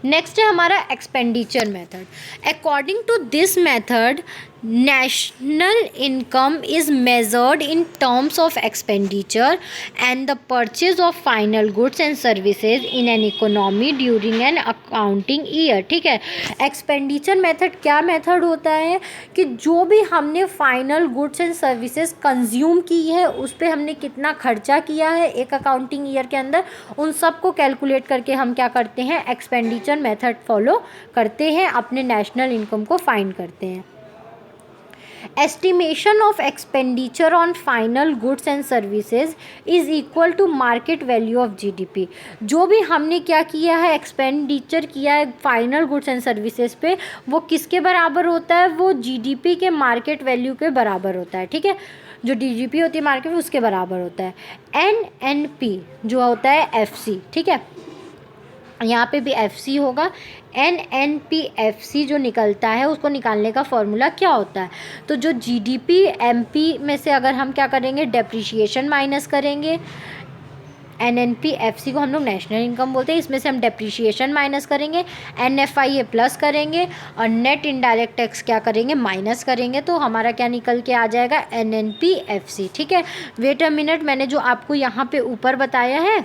नेक्स्ट है हमारा expenditure method. According to this method national income is measured in terms of expenditure and the purchase of final goods and services in an economy during an accounting year, ठीक है। Expenditure method क्या method होता है कि जो भी हमने final goods and services consume की है उस पर हमने कितना खर्चा किया है एक अकाउंटिंग ईयर के अंदर, उन सब को कैलकुलेट करके हम क्या करते हैं, एक्सपेंडिचर मेथड फॉलो करते हैं, अपने नेशनल इनकम को फाइंड करते हैं। Estimation of expenditure on final goods and services is equal to market value of GDP। जो भी हमने क्या किया है, एक्सपेंडिचर किया है फाइनल गुड्स एंड सर्विसेज पे, वो किसके बराबर होता है, वो GDP के मार्केट वैल्यू के बराबर होता है, ठीक है। जो DGP होती है मार्केट में उसके बराबर होता है। NNP जो होता है FC, ठीक है, यहाँ पे भी FC होगा। NNPFC जो निकलता है उसको निकालने का फॉर्मूला क्या होता है, तो जो GDP MP में से अगर हम क्या करेंगे, डेप्रिशिएशन माइनस करेंगे, NNPFC को हम लोग नेशनल इनकम बोलते हैं, इसमें से हम डेप्रिशिएशन माइनस करेंगे, NFIA प्लस करेंगे और नेट इनडायरेक्ट टैक्स क्या करेंगे, माइनस करेंगे, तो हमारा क्या निकल के आ जाएगा, NNPFC, ठीक है। वेट अ मिनट, मैंने जो आपको यहाँ पे ऊपर बताया है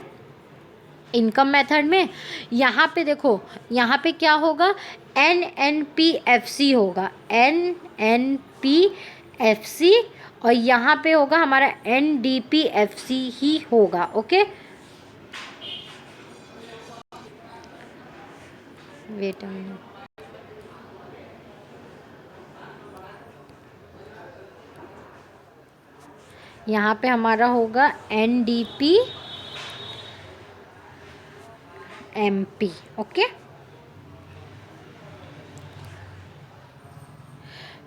इनकम मेथड में, यहाँ पे देखो, यहाँ पे क्या होगा, NNPFC होगा, NNPFC, और यहाँ पे होगा हमारा NDPFC ही होगा, ओके। वेट अ मिनट, यहाँ पे हमारा होगा NDPMP, ओके।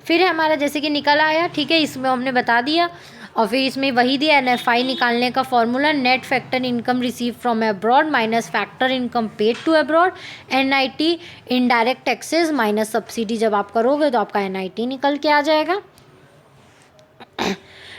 फिर है हमारा जैसे कि निकल आया, ठीक है, इसमें हमने बता दिया, और फिर इसमें वही दिया NFI निकालने का formula, net factor income receive from abroad minus factor income paid to abroad, NIT indirect taxes minus subsidy, जब आप करोगे तो आपका NIT निकल के आ जाएगा।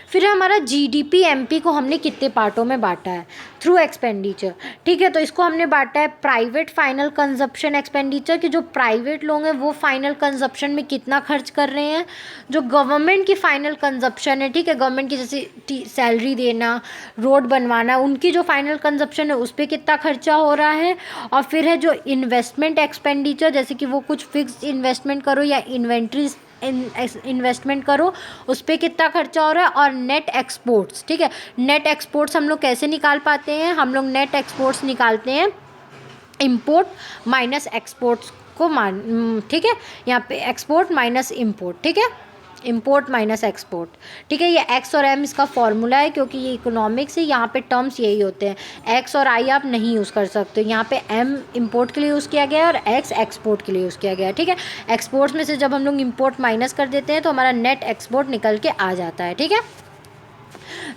फिर हमारा GDP MP को हमने कितने पार्टों में बांटा है, थ्रू एक्सपेंडिचर, ठीक है। तो इसको हमने बांटा है प्राइवेट फाइनल कंजप्शन एक्सपेंडिचर, कि जो प्राइवेट लोग हैं वो फाइनल कंजप्शन में कितना खर्च कर रहे हैं, जो गवर्नमेंट की फाइनल कंजप्शन है, ठीक है, गवर्नमेंट की जैसे सैलरी देना, रोड बनवाना, उनकी जो फाइनल कंजप्शन है उस पर कितना खर्चा हो रहा है। और फिर है जो इन्वेस्टमेंट एक्सपेंडिचर, जैसे कि वो कुछ फिक्स इन्वेस्टमेंट करो या इन्वेंट्रीज इन्वेस्टमेंट करो, उस पर कितना खर्चा हो रहा है। और नेट एक्सपोर्ट्स, ठीक है, नेट एक्सपोर्ट्स हम लोग कैसे निकाल पाते हैं, हम लोग नेट एक्सपोर्ट्स निकालते हैं इंपोर्ट माइनस एक्सपोर्ट्स को ठीक है, यहाँ पे एक्सपोर्ट माइनस इंपोर्ट, ठीक है, इम्पोर्ट माइनस एक्सपोर्ट, ठीक है। ये एक्स और एम इसका फॉर्मूला है, क्योंकि ये इकोनॉमिक्स है, यहाँ पे टर्म्स यही होते हैं। एक्स और आई आप नहीं यूज़ कर सकते, यहाँ पे एम इम्पोर्ट के लिए यूज़ किया गया है और एक्स एक्सपोर्ट के लिए यूज़ किया गया है, ठीक है। एक्सपोर्ट्स में से जब हम लोग इम्पोर्ट माइनस कर देते हैं तो हमारा नेट एक्सपोर्ट निकल के आ जाता है, ठीक है।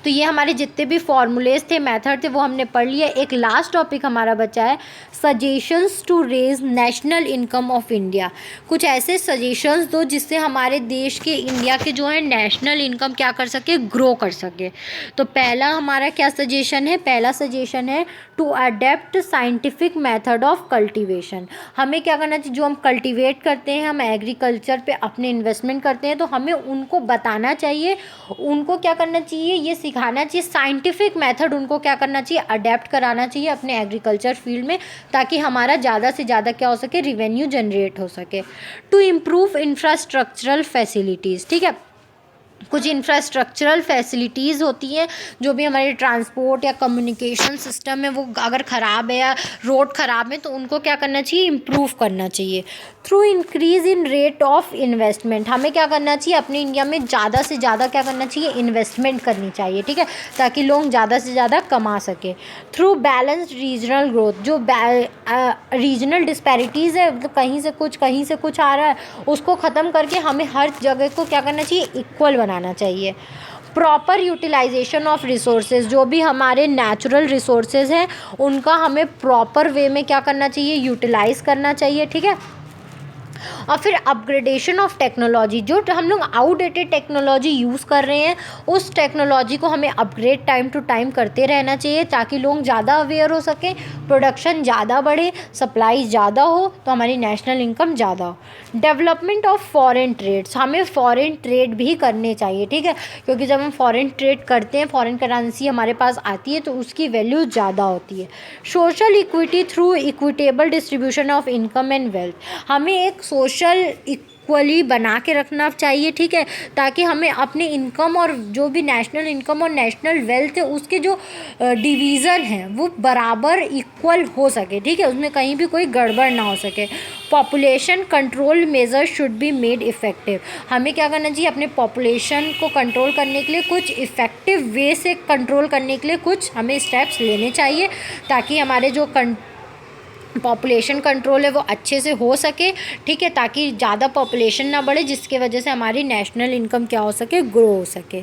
तो ये हमारे जितने भी फॉर्मूलेज थे, मेथड थे, वो हमने पढ़ लिए। एक लास्ट टॉपिक हमारा बचा है, suggestions to raise national income of India. कुछ ऐसे सजेशंस दो जिससे हमारे देश के, इंडिया के जो है नेशनल इनकम क्या कर सके, ग्रो कर सके। तो पहला हमारा क्या सजेशन है, पहला सजेशन है to adept scientific method of cultivation. हमें क्या करना चाहिए, जो हम कल्टीवेट करते हैं, हम एग्रीकल्चर पे अपने इन्वेस्टमेंट करते हैं, तो हमें उनको बताना चाहिए, उनको क्या करना चाहिए, ये सिखाना चाहिए, साइंटिफिक मेथड उनको क्या करना चाहिए, अडेप्ट कराना चाहिए अपने एग्रीकल्चर फील्ड में, ताकि हमारा ज़्यादा से ज़्यादा क्या हो सके, रिवेन्यू जनरेट हो सके। टू इम्प्रूव इंफ्रास्ट्रक्चरल फैसिलिटीज़, ठीक है। कुछ इंफ्रास्ट्रक्चरल फैसिलिटीज़ होती हैं, जो भी हमारे ट्रांसपोर्ट या कम्युनिकेशन सिस्टम है, वो अगर ख़राब है या रोड ख़राब है, तो उनको क्या करना चाहिए, इम्प्रूव करना चाहिए। Through increase in rate of investment, हमें क्या करना चाहिए, अपने इंडिया में ज़्यादा से ज़्यादा क्या करना चाहिए, इन्वेस्टमेंट करनी चाहिए, ठीक है, ताकि लोग ज़्यादा से ज़्यादा कमा सकें। थ्रू बैलेंस्ड रीजनल ग्रोथ, जो रीजनल डिस्पैरिटीज़ है, मतलब कहीं से कुछ आ रहा है, उसको ख़त्म करके हमें हर जगह को क्या करना चाहिए, इक्वल बनाना चाहिए। प्रॉपर यूटिलाइजेशन ऑफ रिसोर्सेज, जो भी हमारे नेचुरल रिसोर्सेज हैं उनका हमें प्रॉपर वे में क्या करना चाहिए, यूटिलाइज़ करना चाहिए, ठीक है। और फिर अपग्रेडेशन ऑफ टेक्नोलॉजी, जो हम लोग आउटडेटेड टेक्नोलॉजी यूज़ कर रहे हैं, उस टेक्नोलॉजी को हमें अपग्रेड टाइम टू टाइम करते रहना चाहिए, ताकि लोग ज़्यादा अवेयर हो सकें, प्रोडक्शन ज़्यादा बढ़े, सप्लाई ज़्यादा हो, तो हमारी नेशनल इनकम ज़्यादा हो। डेवलपमेंट ऑफ फॉरेन ट्रेड्स, हमें फॉरेन ट्रेड भी करने चाहिए, ठीक है, क्योंकि जब हम फॉरेन ट्रेड करते हैं, फॉरेन करेंसी हमारे पास आती है, तो उसकी वैल्यू ज़्यादा होती है। Social equity through equitable distribution of income and wealth, हमें एक सोशल इक्वली बना के रखना चाहिए, ठीक है, ताकि हमें अपने इनकम और जो भी नेशनल इनकम और नेशनल वेल्थ है, उसके जो डिवीज़न है वो बराबर इक्वल हो सके, ठीक है, उसमें कहीं भी कोई गड़बड़ ना हो सके। Population control measure should be made effective, हमें क्या करना चाहिए, अपने पॉपुलेशन को कंट्रोल करने के लिए, कुछ इफ़ेक्टिव वे से कंट्रोल करने के लिए कुछ हमें स्टेप्स लेने चाहिए, ताकि हमारे जो पॉपुलेशन कंट्रोल है वो अच्छे से हो सके, ठीक है, ताकि ज़्यादा पॉपुलेशन ना बढ़े, जिसके वजह से हमारी नेशनल इनकम क्या हो सके, ग्रो हो सके।